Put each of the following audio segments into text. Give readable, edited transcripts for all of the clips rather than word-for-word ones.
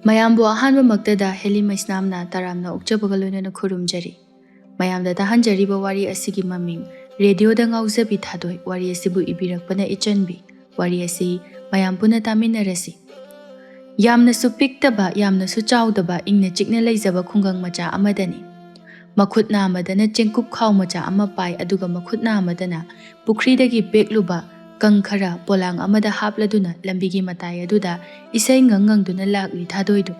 ꯃꯌꯥꯝꯕꯨ ꯑꯍꯥꯟꯕꯃꯛꯇꯗ ꯍꯦꯂꯤ ꯃꯩꯁꯅꯥꯝꯅ ꯇꯔꯥꯝꯅ ꯑꯣꯛꯆꯕꯒ ꯂꯣꯏꯅꯅ ꯈꯨꯔꯨꯝꯖꯔꯤ꯫ ꯃꯌꯥꯝꯗ ꯇꯥꯍꯟꯖꯔꯤꯕ ꯋꯥꯔꯤ ꯑꯁꯤꯒꯤ ꯃꯃꯤꯡ ꯔꯦꯗꯤꯑꯣꯗ ꯉꯥꯎꯖꯕꯤ ꯊꯥꯗꯣꯏ, ꯋꯥꯔꯤ ꯑꯁꯤꯕꯨ ꯏꯕꯤꯔꯛꯄꯅ ꯏꯆꯟꯕꯤ꯫ ꯋꯥꯔꯤ ꯑꯁꯤ ꯃꯌꯥꯝ ꯄꯨꯟꯅ ꯇꯥꯃꯤꯟꯅꯔꯁꯤ꯫ ꯌꯥꯝꯅꯁꯨ ꯄꯤꯛꯇꯕ ꯌꯥꯝꯅꯁꯨ ꯆꯥꯎꯗꯕ ꯏꯪꯅ ꯆꯤꯛꯅ ꯂꯩꯖꯕ ꯈꯨꯡꯒꯪ ꯃꯆꯥ ꯑꯃꯗꯅꯤ꯫ ꯃꯈꯨꯠꯅ ꯑꯃꯗꯅ ꯆꯦꯡꯀꯨꯞ ꯈꯥꯎ ꯃꯆꯥ ꯑꯃ ꯄꯥꯏ, ꯑꯗꯨꯒ ꯃꯈꯨꯠꯅ ꯑꯃꯗꯅ ꯄꯨꯈ꯭ꯔꯤꯗꯒꯤ ꯄꯦꯛꯂꯨꯕ ꯀꯪ ꯈꯔ ꯄꯣꯂꯥꯡ ꯑꯃꯗ ꯍꯥꯞꯂꯗꯨꯅ ꯂꯝꯕꯤꯒꯤ ꯃꯇꯥꯏ ꯑꯗꯨꯗ ꯏꯁꯩ ꯉꯪꯗꯨꯅ ꯂꯥꯛꯂꯤ ꯊꯥꯗꯣꯏꯗꯨ꯫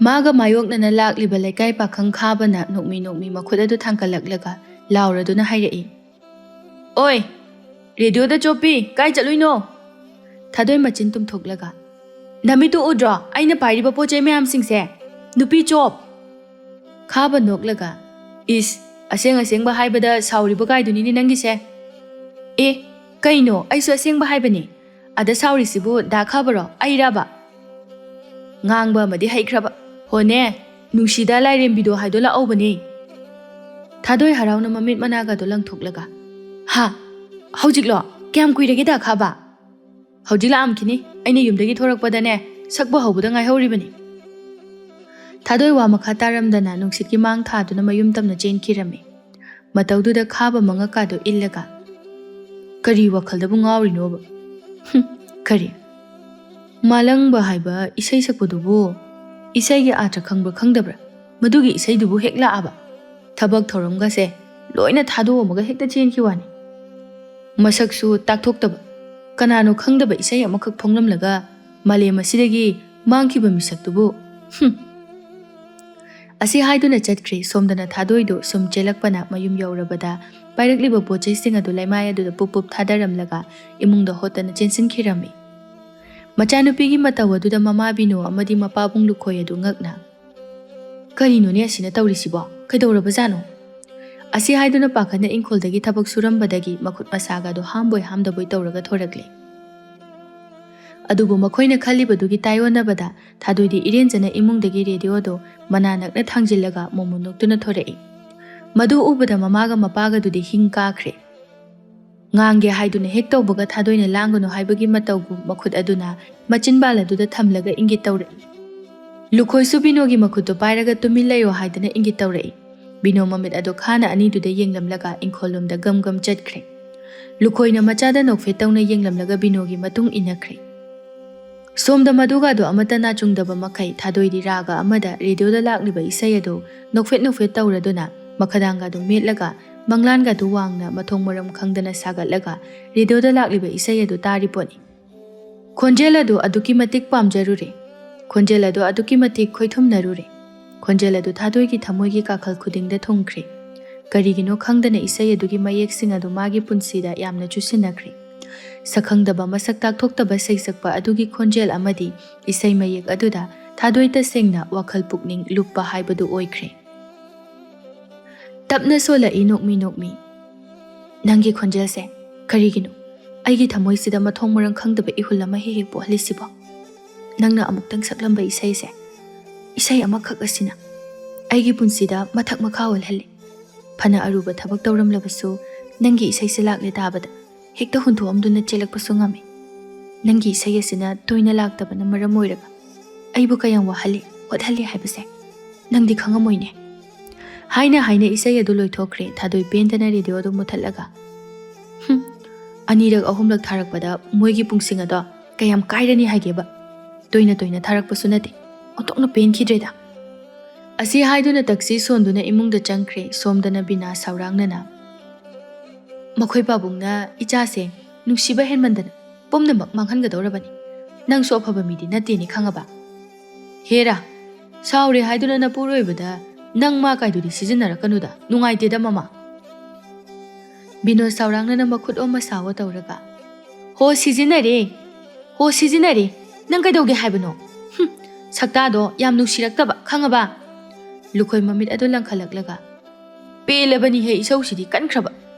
ꯃꯥꯒ ꯃꯥꯌꯣꯛꯅꯅ ꯂꯥꯛꯂꯤꯕ ꯂꯩꯀꯥꯏ ꯄꯥꯈꯪ ꯈꯥꯕꯅ ꯅꯣꯛꯃꯤ ꯅꯣꯛꯃꯤ ꯃꯈꯨꯠ ꯑꯗꯨ ꯊꯥꯡꯀꯠꯂꯛꯂꯒ ꯂꯥꯎꯔꯗꯨꯅ ꯍꯥꯏꯔꯛꯏ, "ꯑꯣꯏ ꯔꯦꯗꯤꯑꯣꯗ ꯆꯣꯞꯄꯤ, ꯀꯥꯏ ꯆꯠꯂꯨꯏꯅꯣ?" ꯊꯥꯗꯣꯏ ꯃꯆꯤꯟ ꯇꯨꯝꯊꯣꯛꯂꯒ, "ꯅꯃꯤꯠꯇꯨ ꯎꯗ꯭ꯔꯣ ꯑꯩꯅ ꯄꯥꯏꯔꯤꯕ ꯄꯣꯠꯆꯩ ꯃꯌꯥꯝꯁꯤꯡꯁꯦ? ꯅꯨꯄꯤ ꯆꯣꯞ!" ꯈꯥꯕ ꯅꯣꯛꯂꯒ, "ꯏꯁ, ꯑꯁꯦꯡ ꯑꯁꯦꯡꯕ ꯍꯥꯏꯕꯗ ꯁꯥꯎꯔꯤꯕ ꯀꯥꯏꯗꯨꯅꯤꯅꯦ ꯅꯪꯒꯤꯁꯦ?" "ꯑꯦ ꯀꯩꯅꯣ, ꯑꯩꯁꯨ ꯑꯁꯦꯡꯕ ꯍꯥꯏꯕꯅꯤ꯫ ꯑꯗ ꯁꯥꯎꯔꯤꯁꯤꯕꯨ ꯗꯥ ꯈꯥꯕꯔꯣ, ꯑꯩꯔꯥꯕ?" ꯉꯥꯡꯕ ꯑꯃꯗꯤ ꯍꯩꯈ꯭ꯔꯕ, "ꯍꯣꯅꯦ, ꯅꯨꯡꯁꯤꯗ ꯂꯥꯏꯔꯦꯝꯕꯤꯗꯣ ꯍꯥꯏꯗꯣ ꯂꯥꯛꯍꯧꯕꯅꯦ." ꯊꯥꯗꯣꯏ ꯍꯔꯥꯎꯅ ꯃꯃꯤꯠ ꯃꯅꯥꯒꯗꯣ ꯂꯪꯊꯣꯛꯂꯒ, "ꯍꯥ, ꯍꯧꯖꯤꯛꯂꯣ? ꯀꯌꯥꯝ ꯀꯨꯏꯔꯒꯦ ꯗꯥ ꯈꯥꯕ?" "ꯍꯧꯖꯤꯛ ꯂꯥꯛꯑꯝꯈꯤꯅꯤ, ꯑꯩꯅ ꯌꯨꯝꯗꯒꯤ ꯊꯣꯔꯛꯄꯗꯅꯦ, ꯁꯛꯄ ꯍꯧꯕꯗ ꯉꯥꯏꯍꯧꯔꯤꯕꯅꯤ." ꯊꯥꯗꯣꯏ ꯋꯥ ꯃꯈꯥ ꯇꯥꯔꯝꯗꯅ ꯅꯨꯡꯁꯤꯠꯀꯤ ꯃꯥꯡ ꯊꯥꯗꯨꯅ ꯃꯌꯨꯝ ꯇꯝꯅ ꯆꯦꯟꯈꯤꯔꯝꯃꯤ꯫ ꯃꯇꯧꯗꯨꯗ ꯈꯥꯕ ꯃꯉꯛꯀꯥꯗꯣ ꯏꯜꯂꯒ, "ꯀꯔꯤ ꯋꯥꯈꯜꯗꯕꯨ ꯉꯥꯎꯔꯤꯅꯣꯕ? ꯀꯔꯤ? ꯃꯥꯂꯪꯕ ꯍꯥꯏꯕ ꯏꯁꯩ ꯁꯛꯄꯗꯨꯕꯨ ꯏꯁꯩꯒꯤ ꯑꯥꯔꯊ ꯈꯪꯕ꯭ꯔꯥ ꯈꯪꯗꯕ꯭ꯔꯥ? ꯃꯗꯨꯒꯤ ꯏꯁꯩꯗꯨꯕꯨ ꯍꯦꯛ ꯂꯥꯛꯑꯕ ꯊꯕꯛ ꯊꯧꯔꯝꯒꯁꯦ ꯂꯣꯏꯅ ꯊꯥꯗꯣꯛꯑꯝꯃꯒ ꯍꯦꯛꯇ ꯆꯦꯟꯈꯤꯋꯥꯅꯤ꯫ ꯃꯁꯛꯁꯨ ꯇꯥꯛꯊꯣꯛꯇꯕ, ꯀꯅꯥꯅꯣ ꯈꯪꯗꯕ ꯏꯁꯩ ꯑꯃꯈꯛ ꯐꯣꯡꯂꯝꯂꯒ ꯃꯥꯂꯦꯝ ꯑꯁꯤꯗꯒꯤ ꯃꯥꯡꯈꯤꯕ ꯃꯤꯁꯛꯇꯨꯕꯨ." ꯑꯁꯤ ꯍꯥꯏꯗꯨꯅ ꯆꯠꯈ꯭ꯔꯤ꯫ ꯁꯣꯝꯗꯅ ꯊꯥꯗꯣꯏꯗꯨ ꯁꯨꯝ ꯆꯦꯜꯂꯛꯄꯅ ꯃꯌꯨꯝ ꯌꯧꯔꯕꯗ ꯄꯥꯏꯔꯛꯂꯤꯕ ꯄꯣꯠꯆꯩꯁꯤꯡ ꯑꯗꯨ ꯂꯩꯃꯥꯏ ꯑꯗꯨꯗ ꯄꯨꯞ ꯄꯨꯞ ꯊꯥꯗꯔꯝꯂꯒ ꯏꯃꯨꯡꯗ ꯍꯣꯠꯇꯅ ꯆꯦꯟꯁꯤꯟꯈꯤꯔꯝꯃꯤ꯫ ꯃꯆꯥꯅꯨꯄꯤꯒꯤ ꯃꯇꯧ ꯑꯗꯨꯗ ꯃꯃꯥ ꯕꯤꯅꯣ ꯑꯃꯗꯤ ꯃꯄꯥꯕꯨꯡ ꯂꯨꯈꯣꯏ ꯑꯗꯨ ꯉꯛꯅ, "ꯀꯔꯤꯅꯣꯅꯦ ꯑꯁꯤꯅ ꯇꯧꯔꯤꯁꯤꯕꯣ? ꯀꯩꯗꯧꯔꯕꯖꯥꯠꯅꯣ?" ꯑꯁꯤ ꯍꯥꯏꯗꯨꯅ ꯄꯥꯈꯠꯅ ꯏꯪꯈꯣꯜꯗꯒꯤ ꯊꯕꯛ ꯁꯨꯔꯝꯕꯗꯒꯤ ꯃꯈꯨꯠ ꯃꯁꯥꯒꯗꯣ ꯍꯥꯝꯕꯣꯏ ꯍꯥꯝꯗꯕꯣꯏ ꯇꯧꯔꯒ ꯊꯣꯔꯛꯂꯤ꯫ ꯑꯗꯨꯕꯨ ꯃꯈꯣꯏꯅ ꯈꯜꯂꯤꯕꯗꯨꯒꯤ ꯇꯥꯏꯑꯣꯟꯅꯕꯗ ꯊꯥꯗꯣꯏꯗꯤ ꯏꯔꯦꯟꯖꯅ ꯏꯃꯨꯡꯗꯒꯤ ꯔꯦꯗꯤꯑꯣꯗꯣ ꯃꯅꯥ ꯅꯛꯅ ꯊꯥꯡꯖꯤꯜꯂꯒ ꯃꯣꯃꯣꯟ ꯅꯣꯛꯇꯨꯅ ꯊꯣꯔꯛꯏ꯫ ꯃꯗꯨ ꯎꯕꯗ ꯃꯃꯥꯒ ꯃꯄꯥꯒꯗꯨꯗꯤ ꯍꯤꯡ ꯀꯥꯈ꯭ꯔꯦ꯫ ꯉꯥꯡꯒꯦ ꯍꯥꯏꯗꯨꯅ ꯍꯦꯛ ꯇꯧꯕꯒ ꯊꯥꯗꯣꯏꯅ ꯂꯥꯡꯒꯅꯨ ꯍꯥꯏꯕꯒꯤ ꯃꯇꯧꯒꯨꯝ ꯃꯈꯨꯠ ꯑꯗꯨꯅ ꯃꯆꯤꯟꯕꯥꯜ ꯑꯗꯨꯗ ꯊꯝꯂꯒ ꯏꯪꯒꯤꯠ ꯇꯧꯔꯛꯏ꯫ ꯂꯨꯈꯣꯏꯁꯨ ꯕꯤꯅꯣꯒꯤ ꯃꯈꯨꯠꯇꯣ ꯄꯥꯏꯔꯒ ꯇꯨꯃꯤꯟ ꯂꯩꯌꯣ ꯍꯥꯏꯗꯅ ꯏꯪꯒꯤꯠ ꯇꯧꯔꯛꯏ꯫ ꯕꯤꯅꯣ ꯃꯃꯤꯠ ꯑꯗꯣ ꯈꯥꯅ ꯑꯅꯤꯗꯨꯗ ꯌꯦꯡꯂꯝꯂꯒ ꯏꯪꯈꯣꯜꯂꯣꯝꯗ ꯒꯝ ꯒꯝ ꯆꯠꯈ꯭ꯔꯦ꯫ ꯂꯨꯈꯣꯏꯅ ꯃꯆꯥꯗ ꯅꯣꯛꯐꯦꯠ ꯇꯧꯅ ꯌꯦꯡꯂꯝꯂꯒ ꯕꯤꯅꯣꯒꯤ ꯃꯇꯨꯡ ꯏꯟꯅꯈ꯭ꯔꯦ꯫ ꯁꯣꯝꯗ ꯃꯗꯨꯒꯗꯣ ꯑꯃꯠꯇ ꯅꯥꯆꯨꯡꯗꯕ ꯃꯈꯩ ꯊꯥꯗꯣꯏꯗꯤ ꯔꯥꯒ ꯑꯃꯗ ꯔꯦꯗꯤꯑꯣꯗ ꯂꯥꯛꯂꯤꯕ ꯏꯁꯩ ꯑꯗꯨ ꯅꯣꯛꯐꯦꯠ ꯅꯣꯛꯐꯦꯠ ꯇꯧꯔꯗꯨꯅ ꯃꯈꯗꯥꯡꯒꯗꯣ ꯃꯦꯠꯂꯒ ꯃꯪꯂꯥꯟꯒꯗꯣ ꯋꯥꯡꯅ ꯃꯊꯣꯡ ꯃꯔꯝ ꯈꯪꯗꯅ ꯁꯥꯒꯠꯂꯒ ꯔꯦꯗꯤꯑꯣꯗ ꯂꯥꯛꯂꯤꯕ ꯏꯁꯩ ꯑꯗꯨ ꯇꯥꯔꯤꯄꯣꯠꯅꯤ꯫ ꯈꯣꯟꯖꯦꯜ ꯑꯗꯨ ꯑꯗꯨꯛꯀꯤ ꯃꯇꯤꯛ ꯄꯥꯝꯖꯔꯨꯔꯦ꯫ ꯈꯣꯟꯖꯦꯜ ꯑꯗꯨ ꯑꯗꯨꯛꯀꯤ ꯃꯇꯤꯛ ꯈꯣꯏꯊꯨꯝꯅꯔꯨꯔꯦ꯫ ꯈꯣꯟꯖꯦꯜ ꯑꯗꯨ ꯊꯥꯗꯣꯏꯒꯤ ꯊꯃꯣꯏꯒꯤ ꯀꯥꯈꯜ ꯈꯨꯗꯤꯡꯗ ꯊꯨꯡꯈ꯭ꯔꯦ꯫ ꯀꯔꯤꯒꯤꯅꯣ ꯈꯪꯗꯅ ꯏꯁꯩ ꯑꯗꯨꯒꯤ ꯃꯌꯦꯛꯁꯤꯡ ꯑꯗꯨ ꯃꯥꯒꯤ ꯄꯨꯟꯁꯤꯗ ꯌꯥꯝꯅ ꯆꯨꯁꯤꯟꯅꯈ꯭ꯔꯦ꯫ ꯁꯛꯈꯪꯗꯕ ꯃꯁꯛ ꯇꯥꯛꯊꯣꯛꯇꯕ ꯁꯩꯁꯛꯄ ꯑꯗꯨꯒꯤ ꯈꯣꯟꯖꯦꯜ ꯑꯃꯗꯤ ꯏꯁꯩ ꯃꯌꯦꯛ ꯑꯗꯨꯗ ꯊꯥꯗꯣꯏ ꯇꯁꯦꯡꯅ ꯋꯥꯈꯜ ꯄꯨꯛꯅꯤꯡ ꯂꯨꯞꯄ ꯍꯥꯏꯕꯗꯨ ꯑꯣꯏꯈ꯭ꯔꯦ꯫ ꯇꯞꯅ ꯁꯣꯜꯂꯛꯏ ꯅꯣꯛꯃꯤ ꯅꯣꯛꯃꯤ, "ꯅꯪꯒꯤ ꯈꯣꯟꯖꯦꯜꯁꯦ ꯀꯔꯤꯒꯤꯅꯣ ꯑꯩꯒꯤ ꯊꯃꯣꯏꯁꯤꯗ ꯃꯊꯣꯡ ꯃꯔꯝ ꯈꯪꯗꯕ ꯏꯍꯨꯜ ꯑꯃ ꯍꯦꯛ ꯍꯦꯛ ꯄꯣꯛꯍꯜꯂꯤꯁꯤꯕꯣ? ꯅꯪꯅ ꯑꯃꯨꯛꯇꯪ ꯁꯛꯂꯝꯕ ꯏꯁꯩꯁꯦ, ꯏꯁꯩ ꯑꯃꯈꯛ ꯑꯁꯤꯅ ꯑꯩꯒꯤ ꯄꯨꯟꯁꯤꯗ ꯃꯊꯛ ꯃꯈꯥ ꯑꯣꯜꯍꯜꯂꯤ꯫ ꯐꯅ ꯑꯔꯨꯕ ꯊꯕꯛ ꯇꯧꯔꯝꯂꯕꯁꯨ ꯅꯪꯒꯤ ꯏꯁꯩꯁꯦ ꯂꯥꯛꯂꯦ ꯇꯥꯕꯗ ꯍꯦꯛꯇ ꯍꯨꯟꯊꯣꯛꯑꯝꯗꯨꯅ ꯆꯦꯜꯂꯛꯄꯁꯨ ꯉꯝꯃꯤ꯫ ꯅꯪꯒꯤ ꯏꯁꯩ ꯑꯁꯤꯅ ꯇꯣꯏꯅ ꯂꯥꯛꯇꯕꯅ ꯃꯔꯝ ꯑꯣꯏꯔꯒ ꯑꯩꯕꯨ ꯀꯌꯥꯝ ꯋꯥꯍꯜꯂꯤ ꯍꯣꯠꯍꯜꯂꯤ ꯍꯥꯏꯕꯁꯦ ꯅꯪꯗꯤ ꯈꯪꯉꯝꯃꯣꯏꯅꯦ." ꯍꯥꯏꯅ ꯍꯥꯏꯅ ꯏꯁꯩ ꯑꯗꯨ ꯂꯣꯏꯊꯣꯛꯈ꯭ꯔꯦ꯫ ꯊꯥꯗꯣꯏ ꯄꯦꯟꯗꯅ ꯔꯦꯗꯤꯑꯣꯗꯨ ꯃꯨꯠꯊꯠꯂꯒ, "ꯑꯅꯤꯔꯛ ꯑꯍꯨꯝꯂꯛ ꯊꯥꯔꯛꯄꯗ ꯃꯣꯏꯒꯤ ꯄꯨꯡꯁꯤꯡ ꯑꯗꯣ ꯀꯌꯥꯝ ꯀꯥꯏꯔꯅꯤ ꯍꯥꯏꯒꯦꯕ? ꯇꯣꯏꯅ ꯇꯣꯏꯅ ꯊꯥꯔꯛꯄꯁꯨ ꯅꯠꯇꯦ, ꯑꯣꯟꯊꯣꯛꯅ ꯄꯦꯟꯈꯤꯗ꯭ꯔꯦꯗ." ꯑꯁꯤ ꯍꯥꯏꯗꯨꯅ ꯇꯛꯁꯤ ꯁꯣꯟꯗꯨꯅ ꯏꯃꯨꯡꯗ ꯆꯪꯈ꯭ꯔꯦ꯫ ꯁꯣꯝꯗꯅ ꯕꯤꯅꯥ ꯁꯥꯎꯔꯥꯡꯅꯅ, "ꯃꯈꯣꯏ ꯄꯥꯕꯨꯡꯅ ꯏꯆꯥꯁꯦ ꯅꯨꯡꯁꯤꯕ ꯍꯦꯟꯃꯟꯗꯅ ꯄꯨꯝꯅꯃꯛ ꯃꯥꯡꯍꯟꯒꯗꯧꯔꯕꯅꯤ꯫ ꯅꯪꯁꯨ ꯑꯐꯕ ꯃꯤꯗꯤ ꯅꯠꯇꯦꯅꯦ ꯈꯪꯉꯕ? ꯍꯦꯔꯥ, ꯁꯥꯎꯔꯦ ꯍꯥꯏꯗꯨꯅ ꯅꯄꯨꯔꯣꯏꯕꯗ ꯅꯪ ꯃꯥ ꯀꯥꯏꯗꯨꯗꯤ ꯁꯤꯖꯤꯟꯅꯔꯛꯀꯅꯨꯗ, ꯅꯨꯡꯉꯥꯏꯇꯦꯗ ꯃꯃꯥ." ꯕꯤꯅꯣ ꯁꯥꯎꯔꯥꯡꯅꯅ ꯃꯈꯨꯠ ꯑꯣꯝꯃ ꯁꯥꯋꯣ ꯇꯧꯔꯒ, "ꯍꯣ ꯁꯤꯖꯤꯟꯅꯔꯦ, ꯍꯣ ꯁꯤꯖꯤꯟꯅꯔꯦ, ꯅꯪ ꯀꯩꯗꯧꯒꯦ ꯍꯥꯏꯕꯅꯣ? ꯁꯛꯇꯥꯗꯣ ꯌꯥꯝ ꯅꯨꯡꯁꯤꯔꯛꯇꯕ ꯈꯪꯉꯕ?" ꯂꯨꯈꯣꯏ ꯃꯃꯤꯠ ꯑꯗꯨ ꯂꯪꯈꯠꯂꯛꯂꯒ, "ꯄꯦꯜꯂꯕꯅꯤꯍꯦ ꯏꯁꯧꯁꯤꯗꯤ ꯀꯟꯈ꯭ꯔꯕ!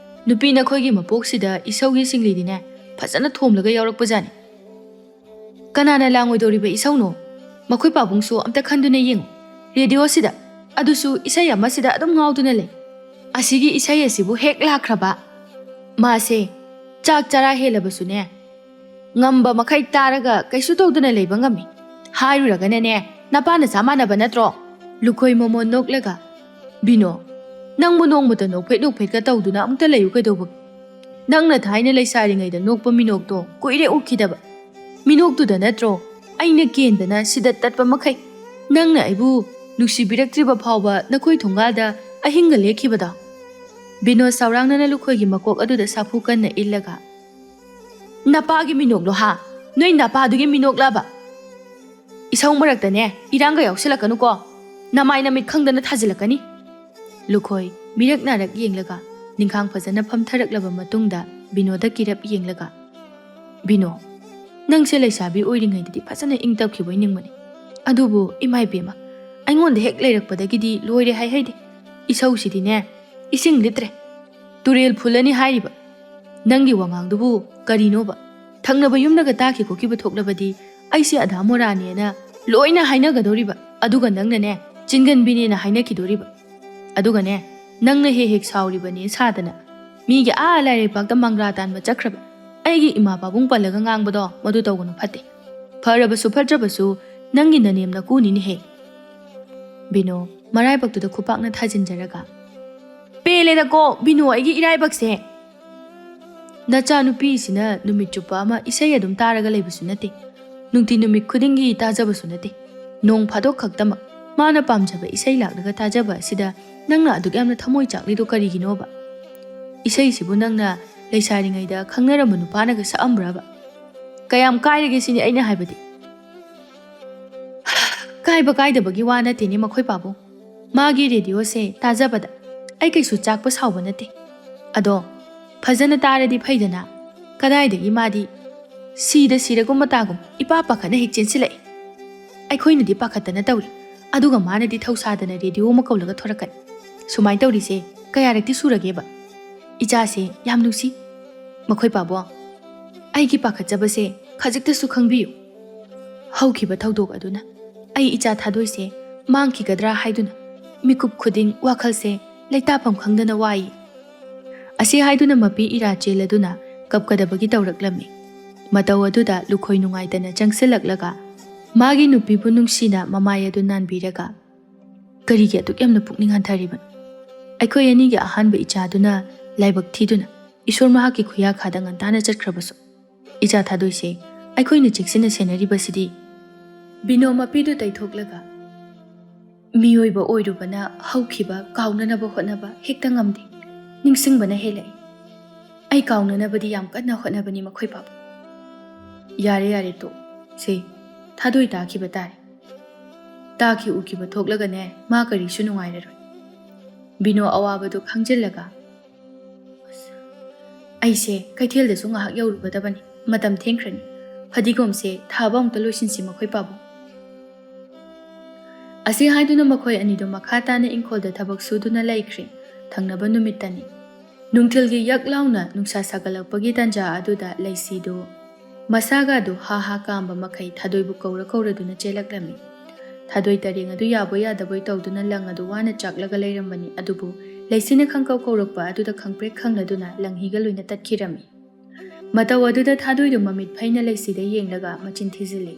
ꯅꯨꯄꯤ ꯅꯈꯣꯏꯒꯤ ꯃꯄꯣꯛꯁꯤꯗ ꯏꯁꯧꯒꯤ ꯁꯤꯡꯂꯤꯗꯤꯅꯦ ꯐꯖꯅ ꯊꯣꯝꯂꯒ ꯌꯥꯎꯔꯛꯄꯖꯥꯠꯅꯤ꯫ ꯀꯅꯥꯅ ꯂꯥꯡꯉꯣꯏꯗꯧꯔꯤꯕ ꯏꯁꯧꯅꯣ? ꯃꯈꯣꯏ ꯄꯥꯕꯨꯡꯁꯨ ꯑꯝꯇ ꯈꯟꯗꯨꯅ ꯌꯦꯡꯉꯨ, ꯔꯦꯗꯤꯑꯣꯁꯤꯗ ꯑꯗꯨꯁꯨ ꯏꯁꯩ ꯑꯃꯁꯤꯗ ꯑꯗꯨꯝ ꯉꯥꯎꯗꯨꯅ ꯂꯩ꯫ ꯑꯁꯤꯒꯤ ꯏꯁꯩ ꯑꯁꯤꯕꯨ ꯍꯦꯛ ꯂꯥꯛꯈ꯭ꯔꯕ ꯃꯥꯁꯦ ꯆꯥꯛ ꯆꯔꯥ ꯍꯦꯜꯂꯕꯁꯨꯅꯦ ꯉꯝꯕ ꯃꯈꯩ ꯇꯥꯔꯒ ꯀꯩꯁꯨ ꯇꯧꯗꯅ ꯂꯩꯕ ꯉꯝꯃꯤ꯫ ꯍꯥꯏꯔꯨꯔꯒꯅꯅꯦ Napana samana ba natro? Lukhoi momo noklega. Bino, nangbu nongmuta nokphet ka tawduna amta layu kaidawba. Nangna thaina laisaringaida nokpa minokto koire ukhidaba. Minoktuda natro aina kendana sida tatpa makhai. Nangna aibu nuksibiraktriba phawba nakhoi thongada ahinga lekhibada. Bino saurangna lukhoi gi makok aduda sapu kanna illaga. Napa gi minok lo ha. Noi napa dugi minok laba. Isang maraktane iranga yausilakanu ko. Namai namit khangdana thajilakani. Lukhoi mirak narak yenglaga ningkhang phajana phamtharaklaba matungda Binoda kirap yenglaga. Bino, nang se laisabi oiringaidadi phajana ingtapkhiboi ningmani. Adubu imai bema aingonda hek leirakpadagidi loire hai haide. Isau sidine ising litre. Turel phulani hairiba. Nangi wangangdubu karinoba. Thangnaba yumnaga taki kokiba thoklabadi aise adha morani na loina hainagadoriba. Aduga nangnane chingan bine na hainakidoriba. Aduga ne nangna hek sauribani sadana migi a laire pakta mangra tanba chakraba. Aigi ima babung palaga ngangbado madu tawgunu phate. Pharabasu phatrabasu nangi nanemna kunini he. Bino marai baktuda khupakna thajinjaraga. Peleda ko Bino aigi irai bakse. Nacha nupi sina numit chupa ama isai adum taraga leibasu nate. Nungti numit khudingi tajabasu nate. Nong phadok khaktama mana pamjaba isai lakdaga tajaba sida nangna aduk yamna thamoi chaklido kariginoba. Isai sibu nangna leisaringaida khangnaramba nupanaga saambraba. Kayam kairage sini aina haibadi. Kaiba kaidabagi wa nate ni makhoi pabu. Magi radio se tajabada ai kaisu chakpa sawba nate. Ado phajana taradi phaidana kadaidagi madi sida siragum matagum ipa pakhana hek chensilai. Ai khoina di pakhatana tawri. Aduga mana di thausadana radio makaulaga thorakan. Sumai tawri se kayarakti surageba. Icha se yam nusi makhoi pabu. Ai ki pakhatjaba se khajikta su khangbiyu. Haukhiba thaudok aduna ai icha thadoi se mangki gadra haiduna mikup khuding wakhal se leitapam khangdana wai. Asi haiduna mapi ira cheladuna kapkadabagi tawraklami. Mataw aduda lukhoi nungaitana changsilaklaga magi nupi bu nungsina mamai adu nanbiraga karigi atuk yamna pukning hanthariban. Aikhoi ani gi ahanba icha aduna laibak thiduna isor mahaki khuya khada ngantana chatkhrabasu. Icha thadoi se aikhoi ni cheksina senaribasidi Bino mapidu taithoklaga miyoiba oirubana haukhiba kaunanaba hotnaba hekta ngamde ningsingbana helai. Ai kaunanabadi yam kanna hotnabani makhoi pabu. Yare to se thadoi takhiba tare. Takhi ukiba thoklaga ne ma karisu nungairaroi. Bino awabadu khangjillaga aise kaithel desu ngahak yaurubadabani matam thengkhrani. Phadigom se thaba amta loisinsi makhoi pabu. Asi haiduna makhoi anido makhata na ingkholda thabak suduna laikhri thangnaba numitani. Nungthilgi yaklauna nungsa sagalakpagi tanja aduda laisido masaga do ha ha kamba makhai thadoibu kauraduna chelaklami. Thadoi taring adu yabo yadaboi tawduna lang adu wana chaklaga leirambani adubu laisina khangkau kaurakpa aduda khangprek khangladuna langhiga loina tatkirami. Mataw aduda thadoidu mamit phaina laisida yenglaga machin thizili.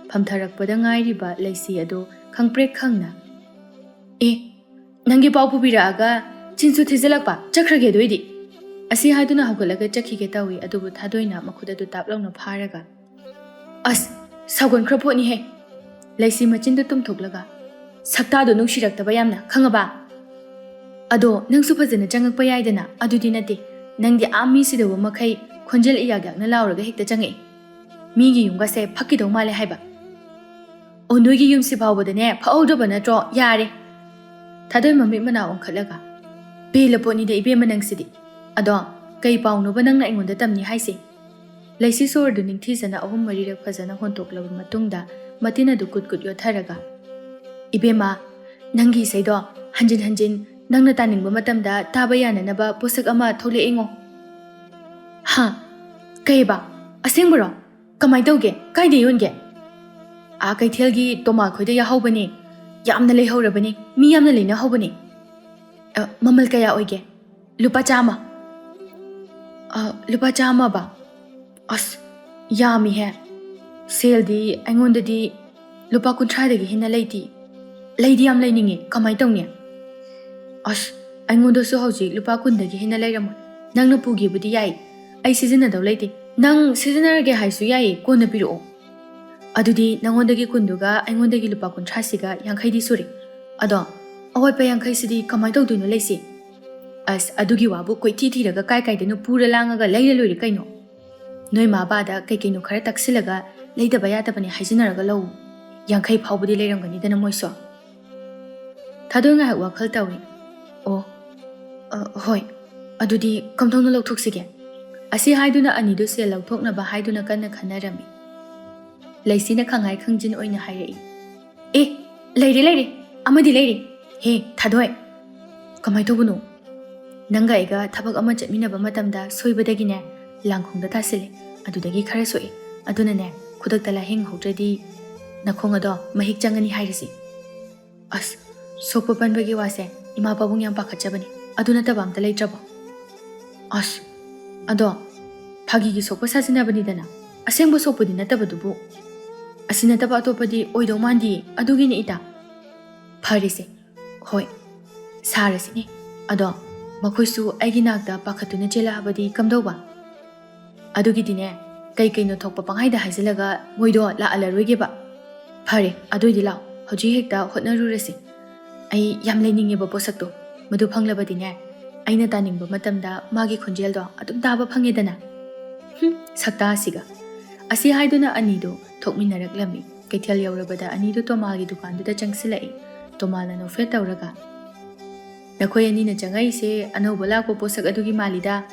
Phamtharakpada ngairiba laisi adu khangprek khangna. Nangi pau pubiraaga chinsu thizilakpa chakrage doidi. Asi haiduna hawgalaga chakhige tawi adubu thadoina makhuda du taplawna pharaga. As sagon khraponi he. Laisi machindu tumthoklaga. Saktado nungshiraktaba yamna khangaba. Ado nangsu phajana changakpa yaidana adudi nate. Nangdi ami sidawa makhai khonjel iyagyakna lauraga hekta changai. Migi yumga se phakkidaw male haiba. Ondoigi yumsi phawbadane phawdaba natro yare. Thadoi mamit mana onkhatlaga. Belaponi da ibema nangsidi. Ado kai pawnuba nangna aingonda tamni haise. Laisi sordu ningthizana ahum marirak phajana hontoklaba matungda matina du kut yotharaga. Ibema nangi saido hanjin nangna taningba matamda taba yananaba posak ama thole ingo. Ha kaiba asengbro kamai tawge kaide yonge. A kaithelgi toma khoida ya hawbani yamna leihorabani mi yamna leina hawbani. Mamal kaya oige lupa chama. Lupa chama ba. As yami he. Sale di aingonda di lupa 30 hina leiti. Lady am lainingi kamai tongni. As aingodasu hauji lupa 10 hina lairamoi. Nangna pugi budi yai. Ai sizinadaw leiti. Nang sizinarage haisu yai kona piruo. Adudi nangondagi kunduga aingondagi lupa 30 siga 50 di suri. Ado awai pa 50 sidi kamai tawduino leisi. As adugi wabu koi tiraga kai kai denu pura langaga leira lori kaino. Noi ma bada kai kaino khara taksilaga leida bayata bani haijinaraga lau. 50 फाउबदी लेरंगनी दना मोइसो थादोंगा वाखल ताwi ओ होय अदुदी कमथोंना लौथोकसिगे असि हाइदुना अनिदु से लौथोकनबा हाइदुना कन्ना खनारमी लैसिना खंगाय खंजिन ओइना हाइरई ए लेरे अमदी लेरे हे थादोय कमाय तोबुनो नंगा एगा थबक अमा चटमिनबा मतमदा सोइबदगिने लांखोंदा थासिले अदुदगी खरा सोई अदुनाने खुदकता लाहेंग हौद्रदी Nakong ado mahik jangani hairisi. As sopo panbagi wase ima pabung yang pakachabani. Aduna tabam talay trabo. As ado phagi gi sopo sasina bani dana. Aseng bo sopo di natabadubu. Asina taba atopadi oido mandi adugi ni ita. Pharisi. Hoy. Sarasi ni. Ado makoisu aigi nakda pakatuna jela habadi kamdoba. Adugi dine kai no thokpa panghaida haizilaga moido la alaruige ba. Pare, aduidi lao, hoji hekta hotna rurasi. Ai yam laininge ba posakto, madu phanglabadine. Aina taningba matamda magi khonjel do adum daba phangedana. Sakta asiga. Asi haiduna anido thokminaraklami. Kaithal yaurabada anido Tomalgi dukan da changsilai. Tomala no fe tawraga. Nakoy ani na changai se anauba lakpo posak adugi malida.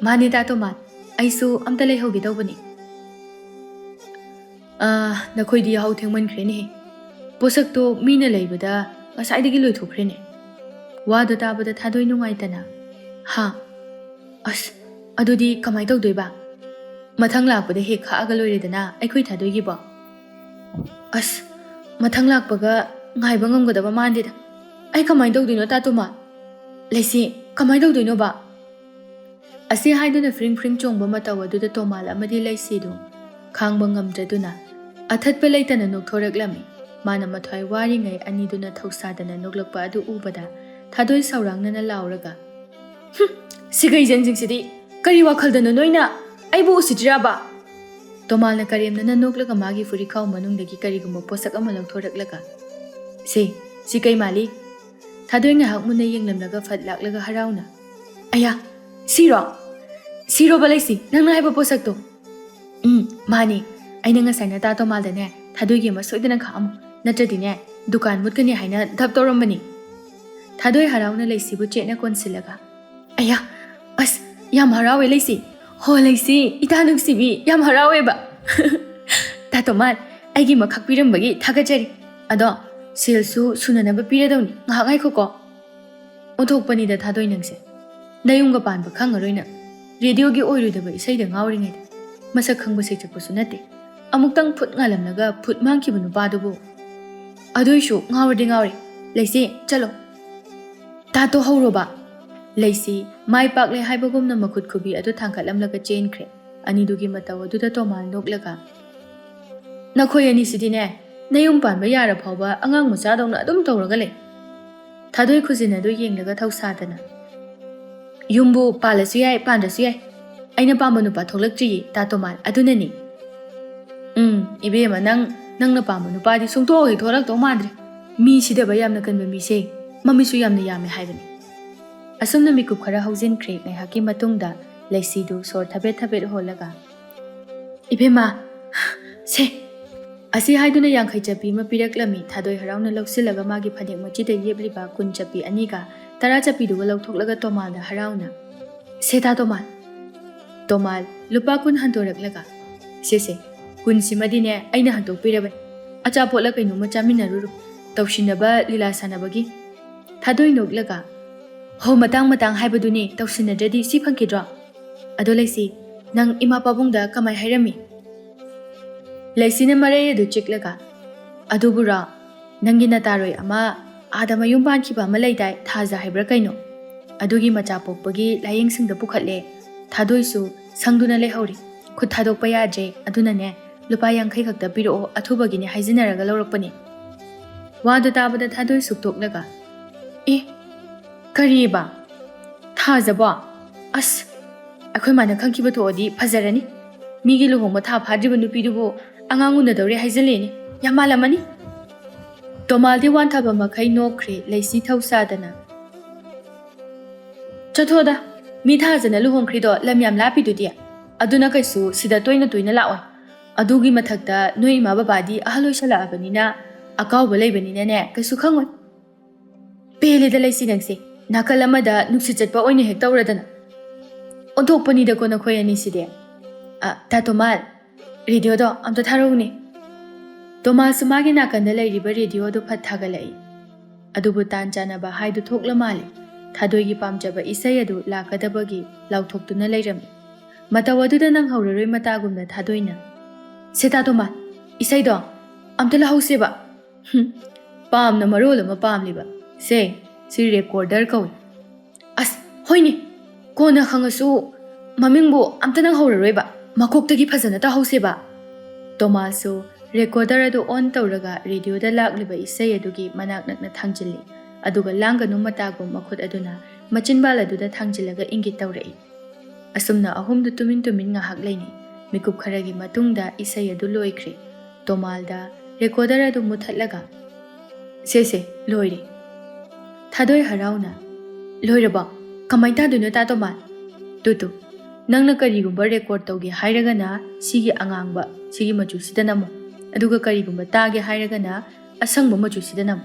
Mane da Tomal. Aisu amta lai hogi dawbani. Nakoy di hau thengman krene. Posak to mina laibada ngasai loi thukrene. Wado tabada thadoi nungai tana. Ha. As adudi kamai tawdoi ba. Mathang lakpada he khaaga loiredana aikoi thadoi gi ba. As mathang lakpaga ngai ba ngamgadaba mandida. Ai kamai tawdino ta to ma. Laisi kamai tawdoino ba. Asi haiduna fring chongba mataw aduda Tomal amadi laisi do. Khangba ngamdraduna athatpa leitana nokthораklami mana mathai waringai aniduna thausadana noklakpa adu ubada thadoi saurangna lauraga sigai jangjing kari wakaldana noina aibu usidraba Tomalna karimna noklaga magi furi khaw manungdagi karigumba posak ama longthoraklaga si kai mali thadoi nga hakmuna yenglamlaga fatlaklaga harauna aya siro balaisi nangna haiba posak to mani aina nga saina ta Tomal dane thadoi gi ma soidana kham natradine dukan mutkani haina dhap torambani thadoi harauna leisi bu chena konsilaga aya as yam harawe leisi ho leisi itanuk sibi yam harawe ba ta Tomal aigi ma khakpiram bagi thagajari ado silsu sunana ba piradawni ngahangai khoko othokpani da thadoi nangse nayunga panba khangaroina radio gi oiruidaba isai da ngawringai masak khangba sei chakpasu nate amukang phut ngalamnaga phut mangkibu nupadubu adoisu ngawri leisi chalo tato hauroba leisi mai pakle haibagumna makhut khubi adu thangkhalamlaga chenkhre anidugi mataw aduda Tomal noklaga nakhoi ani sidine nayum panba yara phawba angang macha dawna adum tawraga le thadoi khujina do yenglaga thausadana yumbu palasu yai pandasu yai aina pamba nupa thoklakji ta Tomal adunani ibema nangna pamba nupa di sungto he thorak to mandre mi sida ba yamna kanba mi se mami su yamna yame haibani asumna mikup khara haujin khre ngai haki matungda leisi du sor thabet holaga ibema se asi haiduna yangkhai chapi ma piraklami thadoi harauna loksilaga magi phanek machi de yebliba kun chapi aniga tara chapi du lokthok Tomal da harauna se ta Tomal lupa kun hantoraklaga se kun simadine aina hantok piraban acha potla kaino ma chaminaruru tawsinaba lila sanabagi thadoi noklaga ho matang haibaduni tawsinadradi si phangkidra ado leisi nang ima pabungda kamai hairami leisina mare du chiklaga adubura nangina taroi ama adama yumban khiba ma leidai thaja haibra kaino adugi macha pokpagi layeng singda pukhatle thadoi su sangduna lehori khut thadok paya je aduna ne lupa yankai khakta piro athubagini haijinaraga lawrakpani. Wadu tabada thadoi suktoklaga. Kariba? Thajaba? As, akhoi mana khangkiba thoadi phajarani. Migi luhongma tha phadriba nupidubo angang unadore haijileni. Yamalamani. Tomaldi wan thaba makai nokre leisi thausadana. Chathoda, mi thajana luhongkhrido lamyam lapidudia. Aduna kaisu sida toina laoi. Adugi mathakta noi ima babadi ahaloisala abanina akawba leibanina ne kaisu khangoi. Pelida leisi nangse nakalamada nuksi chatpa oine hek tawradana. Onthokpani da kona khoi ani side. Tatomal radio do amta tharogni. Tomal sumagi nakanda leiriba radio do phat thagalai. Adubu tan chana ba haidu thokla male. Thadoigi pamjaba isai adu lakadabagi lauthoktuna leirami. Matawaduda nang hauraroi matagumna thadoina. Seta Tomal, isai do amta lahauseba. Pamna marol ama pamliba. Se, si recorder kawi. As, hoini. Kona khangasu mamingbu amta nang hauraroiba. Makoktagi phajana tahauseba. Tomal su recorder adu on tawraga radio da lagliba isai adugi manak nakna thangjili. Aduga langanu matagum makhut aduna machinbal aduda thangjilaga ingit tawrai. Asumna ahumdu tumin nga hak laini. Mikup kharagi matungda isai adu loikre. Tomalda recorder adu muthatlaga. Se, loire. Thadoi harauna. Loiraba, kamai taduna ta Tomal. Tutu, nangna karigumba record tawge hairagana sigi angangba sigi machu sidanamo. Aduga karigumba tage hairagana asangba machu sidanamo.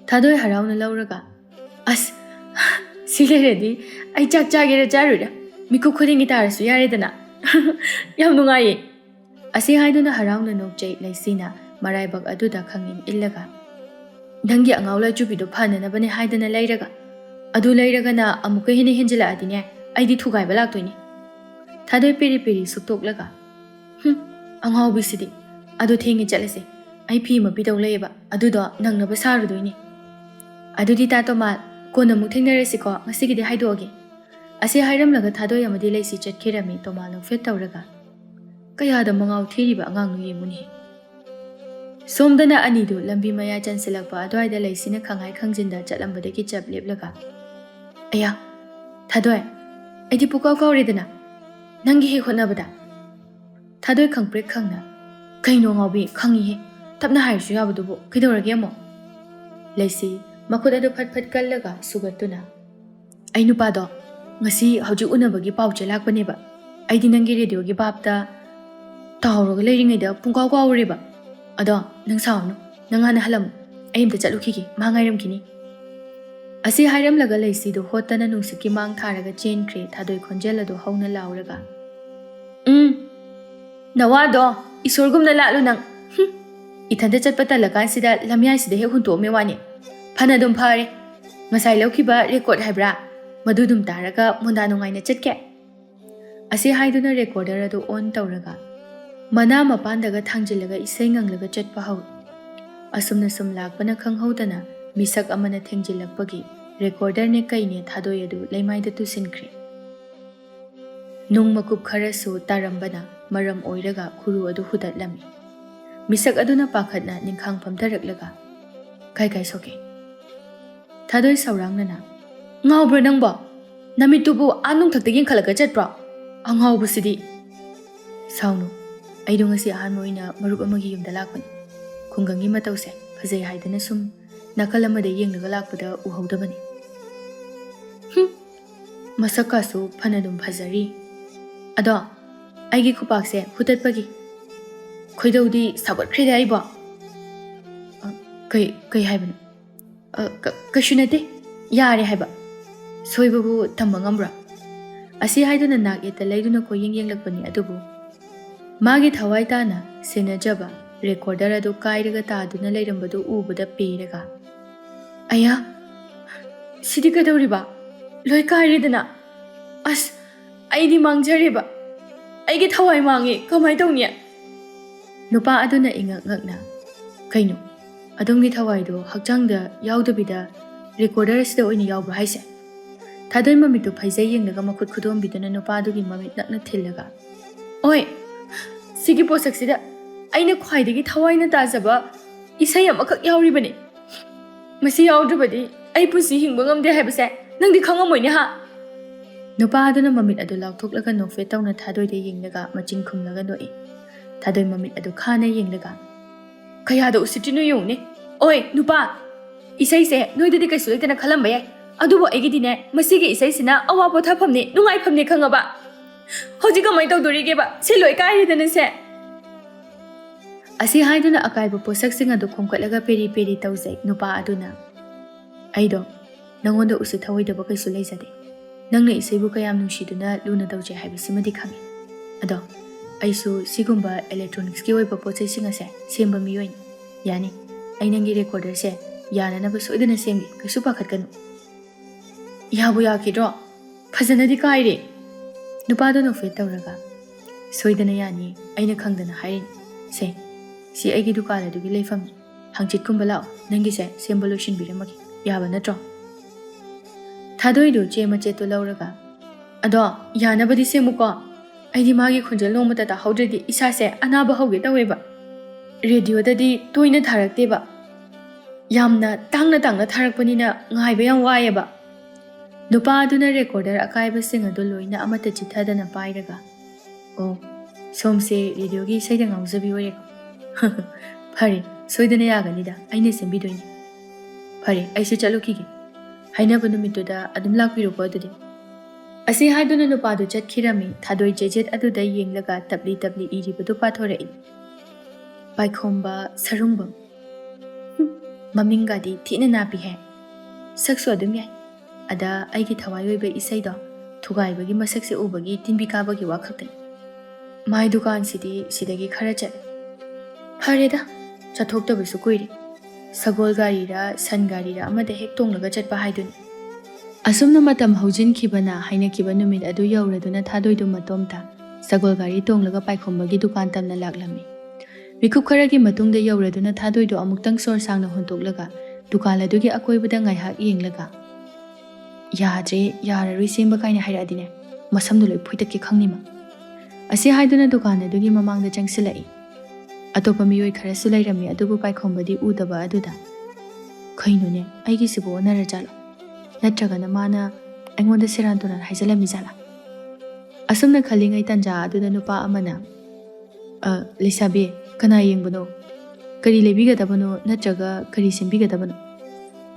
Thadoi harauna lauraga. As, sileredi, ay chagera jarura. Mikup khuringi tarasu yaredana. Yam nungaye. Asi haiduna harauna nokjai laisina maraibak aduda khangin illaga. Dangi angawla jubido phanana bane haidana leiraga. Adu leiragana amuka hine hinjila adine aidi thugai balaktoini. Thadoi peri suktoklaga. Angaw bisidi. Adu thengi chalase. Ai phi ma bidaw leiba. Adu do nangna basarudoini. Adu di ta Tomal kona muk thengnaresi ko masigidi haidoge. Asi hairamlaga thadoi amadi leisi chatkirami Tomal no fet tawraga. Kayada mangaw thiriba angang nu yemuni. Somdana anidu lambi maya chansilakpa adwaida leisina khangai khangjinda chatlambadagi chap leplaga. Aya, thadoi, aidi pukaw kawredana. Nangi he khotnabada. Thadoi khangprek khangna. Kaino ngawbi khangi he. Tapna haisu yabadubu kidorage mo. Leisi makhut adu phat kallaga sugatuna. Ai nupado ngasi hauji unabagi pauche lakpaneba. Aidi nangi radio gi babta tawroga leiringaida pungkaw kawreba. Ado nang sawno nangana halam aimta chatlukigi mangairamkini. Asi hairamlaga leisi do hotana nungsiki mang tharaga chenkre thadoi khonjel adu hauna lauraga. Nawado isorgumna latlu nang. Ithanda chatpa talakansida lamyaisida he huntome wani. Phanadum phare. Ngasai laukiba record haibra. Madudum taraga munda nungaina chatke. Asi haiduna recorder adu on tawraga. Mana mapandaga thangjilaga isai nganglaga chatpa hau. Asumna sum lakpana khanghaudana misak amana thengjilakpagi recorder ne kaine thadoi adu leimaida tusinkre. Nung makup kharasu tarambana maram oiraga khuru adu hudatlami. Misak aduna pakhatna ningkhang phamtharaklaga. Kai soke. Thadoi saurangnana. Ngawbra nangba. Namitubu anung thakta yengkhalaga chatpra. Angawbusidi. Saunu. Aido ngasi ahanmo ina marup amagi yumda lakpani. Khungangi matause phajai haidana sum nakal amada yengnaga lakpada uhaudabani. Masakasu phanadum phajari. Ado aigi khupakse hutatpagi. Khoidaudi sagatkhre aiba. Kai haibana. Kashunate yare haiba. Soibabu tambangambra. Asi haiduna nak eta leiduna ko yenglakpani adubu. Magi thawai tana senajaba recorder adu kairaga taduna leirambadu ubada peraga. Aya, sidi kadawriba. Loi kairidana. As, aidi mangjariba. Aigi thawai mangi kamai tawniya. Nupa aduna ingakna. Kaino, adongi thawai do hakjangda yaudabida recorder sida oina yaubra haise. Thadoi mamitu phaijai yengnaga makhut khudom bidana nupa adugi mamit nakna thillaga. Oi, ꯁꯤꯒꯤ ꯄꯣꯠꯁꯛꯁꯤꯗ ꯑꯩꯅ ꯈ꯭ꯋꯥꯏꯗꯒꯤ ꯊꯋꯥꯏꯅ ꯇꯥꯖꯕ ꯏꯁꯩ ꯑꯃꯈꯛ ꯌꯥꯎꯔꯤꯕꯅꯤ. ꯃꯁꯤ ꯌꯥꯎꯗ꯭ꯔꯕꯗꯤ ꯑꯩ ꯄꯨꯟꯁꯤ ꯍꯤꯡꯕ ꯉꯝꯗꯦ ꯍꯥꯏꯕꯁꯦ ꯅꯪꯗꯤ ꯈꯪꯉꯝꯃꯣꯏꯅꯦ ꯍꯥ? ꯅꯨꯄꯥ ꯑꯗꯨꯅ ꯃꯃꯤꯠ ꯑꯗꯨ ꯂꯥꯎꯊꯣꯛꯂꯒ ꯅꯣꯛꯐꯦꯠ ꯇꯧꯅ ꯊꯥꯗꯣꯏꯗ ꯌꯦꯡꯂꯒ ꯃꯆꯤꯟ ꯈꯨꯝꯂꯒ ꯅꯣꯛꯏ. ꯊꯥꯗꯣꯏ ꯃꯃꯤꯠ ꯑꯗꯨ ꯈꯥꯅ ꯌꯦꯡꯂꯒ ꯀꯌꯥꯗ ꯎꯁꯤꯠꯇ꯭ꯔꯤꯅꯣ ꯌꯦꯡꯉꯨꯅꯦ. ꯑꯣꯏ ꯅꯨꯄꯥ, ꯏꯁꯩꯁꯦ ꯅꯣꯏꯗꯗꯤ ꯀꯩꯁꯨ ꯂꯩꯇꯅ ꯈꯜꯂꯝꯕ ꯌꯥꯏ. ꯑꯗꯨꯕꯨ ꯑꯩꯒꯤꯗꯤꯅꯦ ꯃꯁꯤꯒꯤ ꯏꯁꯩꯁꯤꯅ ꯑꯋꯥ ꯄꯣꯊꯥꯐꯝꯅꯤ, ꯅꯨꯡꯉꯥꯏꯐꯝꯅꯤ ꯈꯪꯉꯕ? ꯍꯧꯖꯤꯛ ꯀꯃꯥꯏꯅ ꯇꯧꯗꯣꯔꯤꯒꯦꯕ? ꯁꯤ ꯂꯣꯏ ꯀꯥꯏꯔꯤꯗꯅꯁꯦ. ꯑꯁꯤ ꯍꯥꯏꯗꯨꯅ ꯑꯀꯥꯏꯕ ꯄꯣꯠꯁꯛꯁꯤꯡ ꯑꯗꯨ ꯈꯣꯝꯀꯠꯂꯒ ꯄꯦꯔꯤ ꯄꯦꯔꯤ ꯇꯧꯖꯩ. ꯅꯨꯄꯥ ꯑꯗꯨꯅ ꯑꯩꯗꯣ ꯅꯪꯉꯣꯟꯗ ꯎꯁꯤꯠ ꯊꯑꯣꯏꯗꯕ ꯀꯩꯁꯨ ꯂꯩꯖꯗꯦ. ꯅꯪꯅ ꯏꯁꯩꯕꯨ ꯀꯌꯥꯝ ꯅꯨꯡꯁꯤꯗꯨꯅ ꯂꯨꯅ ꯇꯧꯖꯩ ꯍꯥꯏꯕꯁꯤꯃꯗꯤ ꯈꯪꯉꯤ. ꯑꯗꯣ ꯑꯩꯁꯨ ꯁꯤꯒꯨꯝꯕ ꯏꯂꯦꯛꯇ꯭ꯔꯣꯅꯤꯛꯁꯀꯤ ꯑꯣꯏꯕ ꯄꯣꯠꯆꯩꯁꯤꯡ ꯑꯁꯦ ꯁꯦꯝꯕ ꯃꯤꯑꯣꯏꯅꯤ. ꯌꯥꯅꯤ, ꯑꯩ ꯅꯪꯒꯤ ꯔꯦꯀꯣꯔꯗꯔꯁꯦ ꯌꯥꯅꯅꯕ ꯁꯣꯏꯗꯅ ꯁꯦꯝꯒꯦ. ꯀꯩꯁꯨ ꯄꯥꯈꯠꯀꯅꯨ. ꯌꯥꯕꯨ ꯌꯥꯈꯤꯗ꯭ꯔꯣ? ꯐꯖꯅꯗꯤ ꯀꯥꯏꯔꯦ. ꯅꯨꯄꯥꯗꯣ ꯅꯣꯛꯐꯦꯠ ꯇꯧꯔꯒ ꯁꯣꯏꯗꯅ ꯌꯥꯅꯤ, ꯑꯩꯅ ꯈꯪꯗꯅ ꯍꯥꯏꯔꯤꯅꯤ. ꯁꯤ ꯑꯩꯒꯤ ꯗꯨꯀꯥꯟ ꯑꯗꯨꯒꯤ ꯂꯩꯐꯝꯅꯤ. ꯍꯪꯆꯤꯠꯀꯨꯝꯕ ꯂꯥꯛꯑꯣ, ꯅꯪꯒꯤꯁꯦ ꯁꯦꯝꯕ ꯂꯣꯏꯁꯤꯟꯕꯤꯔꯝꯃꯒꯦ. ꯌꯥꯕ ꯅꯠꯇ꯭ꯔꯣ? ꯊꯥꯗꯣꯏꯗꯨ ꯆꯦ ꯃꯆꯦꯠꯇꯨ ꯂꯧꯔꯒ ꯑꯗꯣ ꯌꯥꯅꯕꯗꯤ ꯁꯦꯝꯃꯨꯀꯣ. ꯑꯩꯗꯤ ꯃꯥꯒꯤ ꯈꯣꯟꯖꯦꯜ ꯅꯣꯡꯃꯇ ꯇꯥꯍꯧꯗ꯭ꯔꯗꯤ ꯏꯁꯥꯁꯦ ꯑꯅꯥꯕ ꯍꯧꯒꯦ ꯇꯧꯋꯦꯕ. ꯔꯦꯗꯤꯑꯣꯗꯗꯤ ꯇꯣꯏꯅ ꯊꯥꯔꯛꯇꯦꯕ. ꯌꯥꯝꯅ ꯇꯥꯡꯅ ꯇꯥꯡꯅ ꯊꯥꯔꯛꯄꯅꯤꯅ ꯉꯥꯏꯕ ꯌꯥꯝ ꯋꯥꯏꯑꯦꯕ. ꯅꯨꯄꯥ ꯑꯗꯨꯅ ꯔꯦꯀꯣꯔꯗꯔ ꯑꯀꯥꯏꯕꯁꯤꯡ ꯑꯗꯨ ꯂꯣꯏꯅ ꯑꯃꯠꯇ ꯆꯤꯊꯗꯅ ꯄꯥꯏꯔꯒ ꯑꯣ, ꯁꯣꯝꯁꯦ ꯔꯦꯗꯤꯑꯣꯒꯤ ꯏꯁꯩꯗ ꯉꯥꯎꯖꯕꯤ ꯑꯣꯏꯔꯦꯀꯣ. ꯐꯔꯦ, ꯁꯣꯏꯗꯅ ꯌꯥꯒꯅꯤꯗ. ꯑꯩꯅ ꯁꯦꯝꯕꯤꯗꯣꯏꯅꯤ. ꯐꯔꯦ, ꯑꯩꯁꯨ ꯆꯠꯂꯨꯈꯤꯒꯦ. ꯍꯥꯏꯅꯕ ꯅꯨꯃꯤꯠꯇꯨꯗ ꯑꯗꯨꯝ ꯂꯥꯛꯄꯤꯔꯣꯀꯣ ꯑꯗꯨꯗꯤ. ꯑꯁꯤ ꯍꯥꯏꯗꯨꯅ ꯅꯨꯄꯥꯗꯨ ꯆꯠꯈꯤꯔꯝꯃꯤ. ꯊꯥꯗꯣꯏ ꯆꯦꯖꯦꯠ ꯑꯗꯨꯗ ꯌꯦꯡꯂꯒ ꯇꯞꯂꯤ ꯇꯞꯂꯤ ꯏꯔꯤꯕꯗꯨ ꯄꯥꯊꯣꯔꯛꯏ. ꯄꯥꯏꯈꯣꯝꯕ ꯁꯔꯨꯡꯕꯝ. ꯃꯃꯤꯡꯒꯗꯤ ꯊꯤꯅ ꯅꯥꯞꯄꯤꯍꯦ. ꯁꯛꯁꯨ ꯑꯗꯨꯝ ꯌꯥꯏ. ꯑꯗ ꯑꯩꯒꯤ ꯊꯋꯥꯏ ꯑꯣꯏꯕ ꯏꯁꯩꯗꯣ ꯊꯨꯒꯥꯏꯕꯒꯤ ꯃꯁꯛꯁꯦ ꯎꯕꯒꯤ ꯇꯤꯟꯕꯤ ꯀꯥꯕꯒꯤ ꯋꯥꯈꯛꯇꯅꯤ. ꯃꯥꯏ ꯗꯨꯀꯥꯟꯁꯤꯗꯤ ꯁꯤꯗꯒꯤ ꯈꯔ ꯆꯠꯂꯦ. ꯐꯔꯦꯗ, ꯆꯠꯊꯣꯛꯇꯕꯁꯨ ꯀꯨꯏꯔꯦ. ꯁꯒꯣꯜ ꯒꯥꯔꯤꯔ ꯁꯟ ꯒꯥꯔꯤꯔ ꯑꯃꯗ ꯍꯦꯛ ꯇꯣꯡꯂꯒ ꯆꯠꯄ ꯍꯥꯏꯗꯨꯅꯤ. ꯑꯁꯨꯝꯅ ꯃꯇꯝ ꯍꯧꯖꯤꯟꯈꯤꯕꯅ ꯍꯥꯏꯅꯈꯤꯕ ꯅꯨꯃꯤꯠ ꯑꯗꯨ ꯌꯧꯔꯗꯨꯅ ꯊꯥꯗꯣꯏꯗꯨ ꯃꯇꯣꯝꯇ ꯁꯒꯣꯜ ꯒꯥꯔꯤ ꯇꯣꯡꯂꯒ ꯄꯥꯏꯈꯣꯝꯕꯒꯤ ꯗꯨꯀꯥꯟ ꯇꯝꯅ ꯂꯥꯛꯂꯝꯃꯤ. ꯃꯤꯀꯨꯞ ꯈꯔꯒꯤ ꯃꯇꯨꯡꯗ ꯌꯧꯔꯗꯨꯅ ꯊꯥꯗꯣꯏꯗꯨ ꯑꯃꯨꯛꯇꯪ ꯁꯣꯔ ꯁꯥꯡꯅ ꯍꯣꯟꯇꯣꯛꯂꯒ ꯗꯨꯀꯥꯟ ꯑꯗꯨꯒꯤ ꯑꯀꯣꯏꯕꯗ ꯉꯥꯏꯍꯥꯛ ꯌꯦꯡꯂꯒ ꯌꯥꯗ꯭ꯔꯦ, ꯌꯥꯔꯔꯣꯏ ꯁꯦꯝꯕ ꯀꯥꯏꯅ ꯍꯥꯏꯔꯛꯑꯗꯤꯅꯦ ꯃꯁꯝꯗꯨ ꯂꯣꯏ ꯐꯣꯏꯇꯠꯀꯦ ꯈꯪꯅꯤꯃ. ꯑꯁꯤ ꯍꯥꯏꯗꯨꯅ ꯗꯨꯀꯥꯟ ꯑꯗꯨꯒꯤ ꯃꯃꯥꯡꯗ ꯆꯪꯁꯤꯜꯂꯛꯏ. ꯑꯇꯣꯞꯄ ꯃꯤꯑꯣꯏ ꯈꯔꯁꯨ ꯂꯩꯔꯝꯃꯤ. ꯑꯗꯨꯕꯨ ꯄꯥꯏꯈꯣꯝꯕꯗꯤ ꯎꯗꯕ ꯑꯗꯨꯗ ꯀꯩꯅꯣꯅꯦ, ꯑꯩꯒꯤꯁꯤꯕꯨ ꯑꯣꯟꯅꯔꯖꯥꯠꯂꯣ? ꯅꯠꯇ꯭ꯔꯒꯅ ꯃꯥꯅ ꯑꯩꯉꯣꯟꯗ ꯁꯦꯔꯥꯟ ꯇꯨꯔꯥꯟ ꯍꯥꯏꯖꯜꯂꯝꯃꯤꯖꯥꯠꯂꯥ? ꯑꯁꯨꯝꯅ ꯈꯜꯂꯤꯉꯩ ꯇꯟꯖꯥ ꯑꯗꯨꯗ ꯅꯨꯄꯥ ꯑꯃꯅ ꯂꯩꯁꯥꯕꯤ, ꯀꯅꯥ ꯌꯦꯡꯕꯅꯣ? ꯀꯔꯤ ꯂꯩꯕꯤꯒꯗꯕꯅꯣ ꯅꯠꯇ꯭ꯔꯒ ꯀꯔꯤ ꯁꯦꯝꯕꯤꯒꯗꯕꯅꯣ?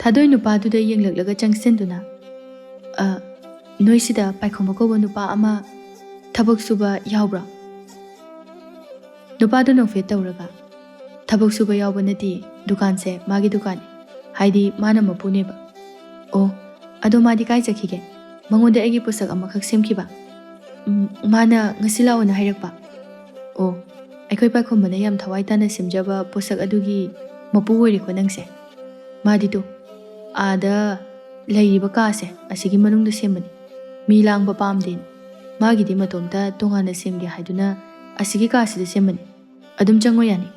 ꯊꯥꯗꯣꯏ ꯅꯨꯄꯥꯗꯨꯗ ꯌꯦꯡꯂꯛꯂꯒ ꯆꯪꯁꯤꯟꯗꯨꯅ ꯅꯣꯏꯁꯤꯗ ꯄꯥꯏꯈꯣꯝꯕ ꯀꯧꯕ ꯅꯨꯄꯥ ꯑꯃ ꯊꯕꯛ ꯁꯨꯕ ꯌꯥꯎꯕ꯭ꯔꯣ? ꯅꯨꯄꯥꯗꯨ ꯅꯣꯛꯐꯦꯠ ꯇꯧꯔꯒ ꯊꯕꯛ ꯁꯨꯕ ꯌꯥꯎꯕ ꯅꯠꯇꯦ. ꯗꯨꯀꯥꯟꯁꯦ ꯃꯥꯒꯤ ꯗꯨꯀꯥꯟꯅꯤ. ꯍꯥꯏꯗꯤ ꯃꯥꯅ ꯃꯄꯨꯅꯦꯕ. ꯑꯣ, ꯑꯗꯣ ꯃꯥꯗꯤ ꯀꯥꯏ ꯆꯠꯈꯤꯒꯦ? ꯃꯉꯣꯟꯗ ꯑꯩꯒꯤ ꯄꯣꯠꯁꯛ ꯑꯃꯈꯛ ꯁꯦꯝꯈꯤꯕ. ꯃꯥꯅ ꯉꯁꯤ ꯂꯥꯛꯑꯣꯅ ꯍꯥꯏꯔꯛꯄ. ꯑꯣ, ꯑꯩꯈꯣই ꯄꯥꯏꯈꯣꯝꯕꯅ ꯌꯥꯝ ꯊꯋꯥꯏ ꯇꯥꯅ ꯁꯦꯝꯖꯕ ꯄꯣꯠꯁꯛ ꯑꯗꯨꯒꯤ ꯃꯄꯨ ꯑꯣꯏꯔꯦꯀꯣ ꯅꯪꯁꯦ. ꯃꯥꯗꯤꯗꯣ ꯑꯥꯗ ꯂꯩꯔꯤꯕ ꯀꯥꯁꯦ ꯑꯁꯤꯒꯤ ꯃꯅꯨꯡꯗ ꯁꯦꯝꯕꯅꯤ. ꯃꯤ ꯂꯥꯡꯕ ꯄꯥꯝꯗꯦꯅ ꯃꯥꯒꯤꯗꯤ ꯃꯇꯣꯝꯇ ꯇꯣꯉꯥꯟꯅ ꯁꯦꯝꯒꯦ ꯍꯥꯏꯗꯨꯅ ꯑꯁꯤꯒꯤ ꯀꯥꯁꯤꯗ ꯁꯦꯝꯕꯅꯤ. ꯑꯗꯨꯝ ꯆꯪꯉꯣ ꯌꯥꯅꯤ.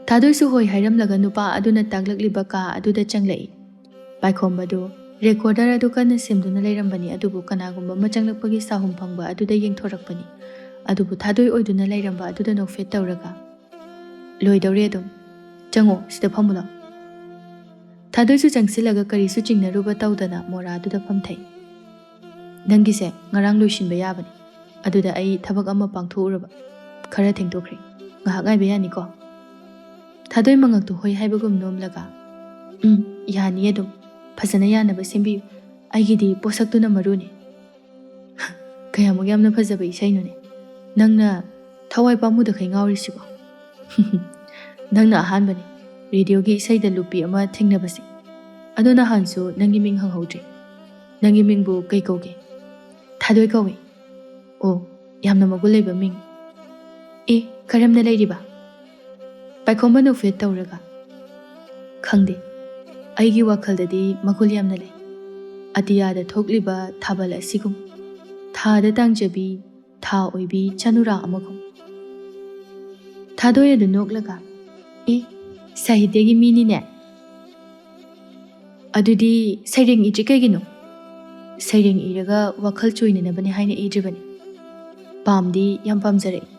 ꯊꯥꯗꯣꯏꯁꯨ ꯍꯣꯏ ꯍꯥꯏꯔꯝꯂꯒ ꯅꯨꯄꯥ ꯑꯗꯨꯅ ꯇꯥꯛꯂꯛꯂꯤꯕ ꯀꯥ ꯑꯗꯨꯗ ꯆꯪꯂꯛꯏ. ꯄꯥꯏꯈꯣꯝꯕꯗꯨ ꯔꯦꯀꯣꯔꯗꯔ ꯑꯗꯨ ꯀꯟꯅ ꯁꯦꯝꯗꯨꯅ ꯂꯩꯔꯝꯕꯅꯤ. ꯑꯗꯨꯕꯨ ꯀꯅꯥꯒꯨꯝꯕ ꯑꯃ ꯆꯪꯂꯛꯄꯒꯤ ꯁꯥꯍꯨꯝ ꯐꯪꯕ ꯑꯗꯨꯗ ꯌꯦꯡꯊꯣꯔꯛꯄꯅꯤ. ꯑꯗꯨꯕꯨ ꯊꯥꯗꯣꯏ ꯑꯣꯏꯗꯨꯅ ꯂꯩꯔꯝꯕ ꯑꯗꯨꯗ ꯅꯣꯛꯐꯦꯠ ꯇꯧꯔꯒ ꯂꯣꯏꯗꯧꯔꯦ ꯑꯗꯨꯝ. ꯆꯪꯉꯣ, ꯁꯤꯗ ꯐꯝꯃꯨꯂꯣ. ꯊꯥꯗꯣꯏꯁꯨ ꯆꯪꯁꯤꯜꯂꯒ ꯀꯔꯤꯁꯨ ꯆꯤꯡꯅꯔꯨꯕ ꯇꯧꯗꯅ ꯃꯣꯔꯥꯗꯨꯗ ꯐꯝꯊꯩ. ꯅꯪꯒꯤꯁꯦ ꯉꯔꯥꯡ ꯂꯣꯏꯁꯤꯟꯕ ꯌꯥꯕꯅꯤ. ꯑꯗꯨꯗ ꯑꯩ ꯊꯕꯛ ꯑꯃ ꯄꯥꯡꯊꯣꯛꯎꯔꯕ. ꯈꯔ ꯊꯦꯡꯗꯣꯛꯈ꯭ꯔꯦ. ꯉꯥꯏꯍꯥꯛ ꯉꯥꯏꯕ ꯌꯥꯅꯤꯀꯣ? ꯊꯥꯗꯣꯏ ꯃꯉꯛꯇꯨ ꯍꯣꯏ ꯍꯥꯏꯕꯒꯨꯝ ꯅꯣꯝꯂꯒ ꯌꯥꯅꯤ ꯑꯗꯨꯝ. ꯐꯖꯅ ꯌꯥꯅꯕ ꯁꯦꯝꯕꯤꯌꯨ. ꯑꯩꯒꯤꯗꯤ ꯄꯣꯠꯁꯛꯇꯨꯅ ꯃꯔꯨꯅꯤ. ꯀꯌꯥꯃꯨꯛ ꯌꯥꯝꯅ ꯐꯖꯕ ꯏꯁꯩꯅꯣꯅꯦ. ꯅꯪꯅ ꯊꯋꯥꯏ ꯄꯥꯝꯃꯨꯗꯈꯩ ꯉꯥꯎꯔꯤꯁꯤꯕꯣ. ꯅꯪꯅ ꯑꯍꯥꯟꯕꯅꯤ ꯔꯦꯗꯤꯑꯣꯒꯤ ꯏꯁꯩꯗ ꯂꯨꯄꯤ ꯑꯃ ꯊꯦꯡꯅꯕꯁꯦ. ꯑꯗꯣ ꯅꯍꯥꯟꯁꯨ ꯅꯪꯒꯤ ꯃꯤꯡ ꯍꯪꯍꯧꯗ꯭ꯔꯦ. ꯅꯪꯒꯤ ꯃꯤꯡꯕꯨ ꯀꯩ ꯀꯧꯒꯦ? ꯊꯥꯗꯣꯏ ꯀꯧꯏ. ꯑꯣ, ꯌꯥꯝꯅ ꯃꯒꯨꯟ ꯂꯩꯕ ꯃꯤꯡ. ꯀꯔꯝꯅ ꯂꯩꯔꯤꯕ? ꯄꯥꯏꯈꯣꯝꯕ ꯅꯣꯛꯐꯦꯠ ꯇꯧꯔꯒ ꯈꯪꯗꯦ. ꯑꯩꯒꯤ ꯋꯥꯈꯜꯗꯗꯤ ꯃꯒꯨꯟ ꯌꯥꯝꯅ ꯂꯩ. ꯑꯇꯤꯌꯥꯗ ꯊꯣꯛꯂꯤꯕ ꯊꯥꯕꯜ ꯑꯁꯤꯒꯨꯝ, ꯊꯥꯗ ꯇꯥꯡꯖꯕꯤ ꯊꯥ ꯑꯣꯏꯕꯤ ꯆꯅꯨꯔꯥ ꯑꯃꯒꯨꯝ. ꯊꯥꯗꯣꯏ ꯑꯗꯨ ꯅꯣꯛꯂꯒ ꯁꯥꯍꯤꯇ꯭ꯌꯒꯤ ꯃꯤꯅꯤꯅꯦ. ꯑꯗꯨꯗꯤ ꯁꯩꯔꯦꯡ ꯏꯗ꯭ꯔꯤ ꯀꯩꯒꯤꯅꯣ? ꯁꯩꯔꯦꯡ ꯏꯔꯒ ꯋꯥꯈꯜ ꯆꯣꯏꯅꯅꯕꯅꯤ ꯍꯥꯏꯅ ꯏꯗ꯭ꯔꯤꯕꯅꯤ. ꯄꯥꯝꯗꯤ ꯌꯥꯝ ꯄꯥꯝꯖꯔꯛꯏ꯫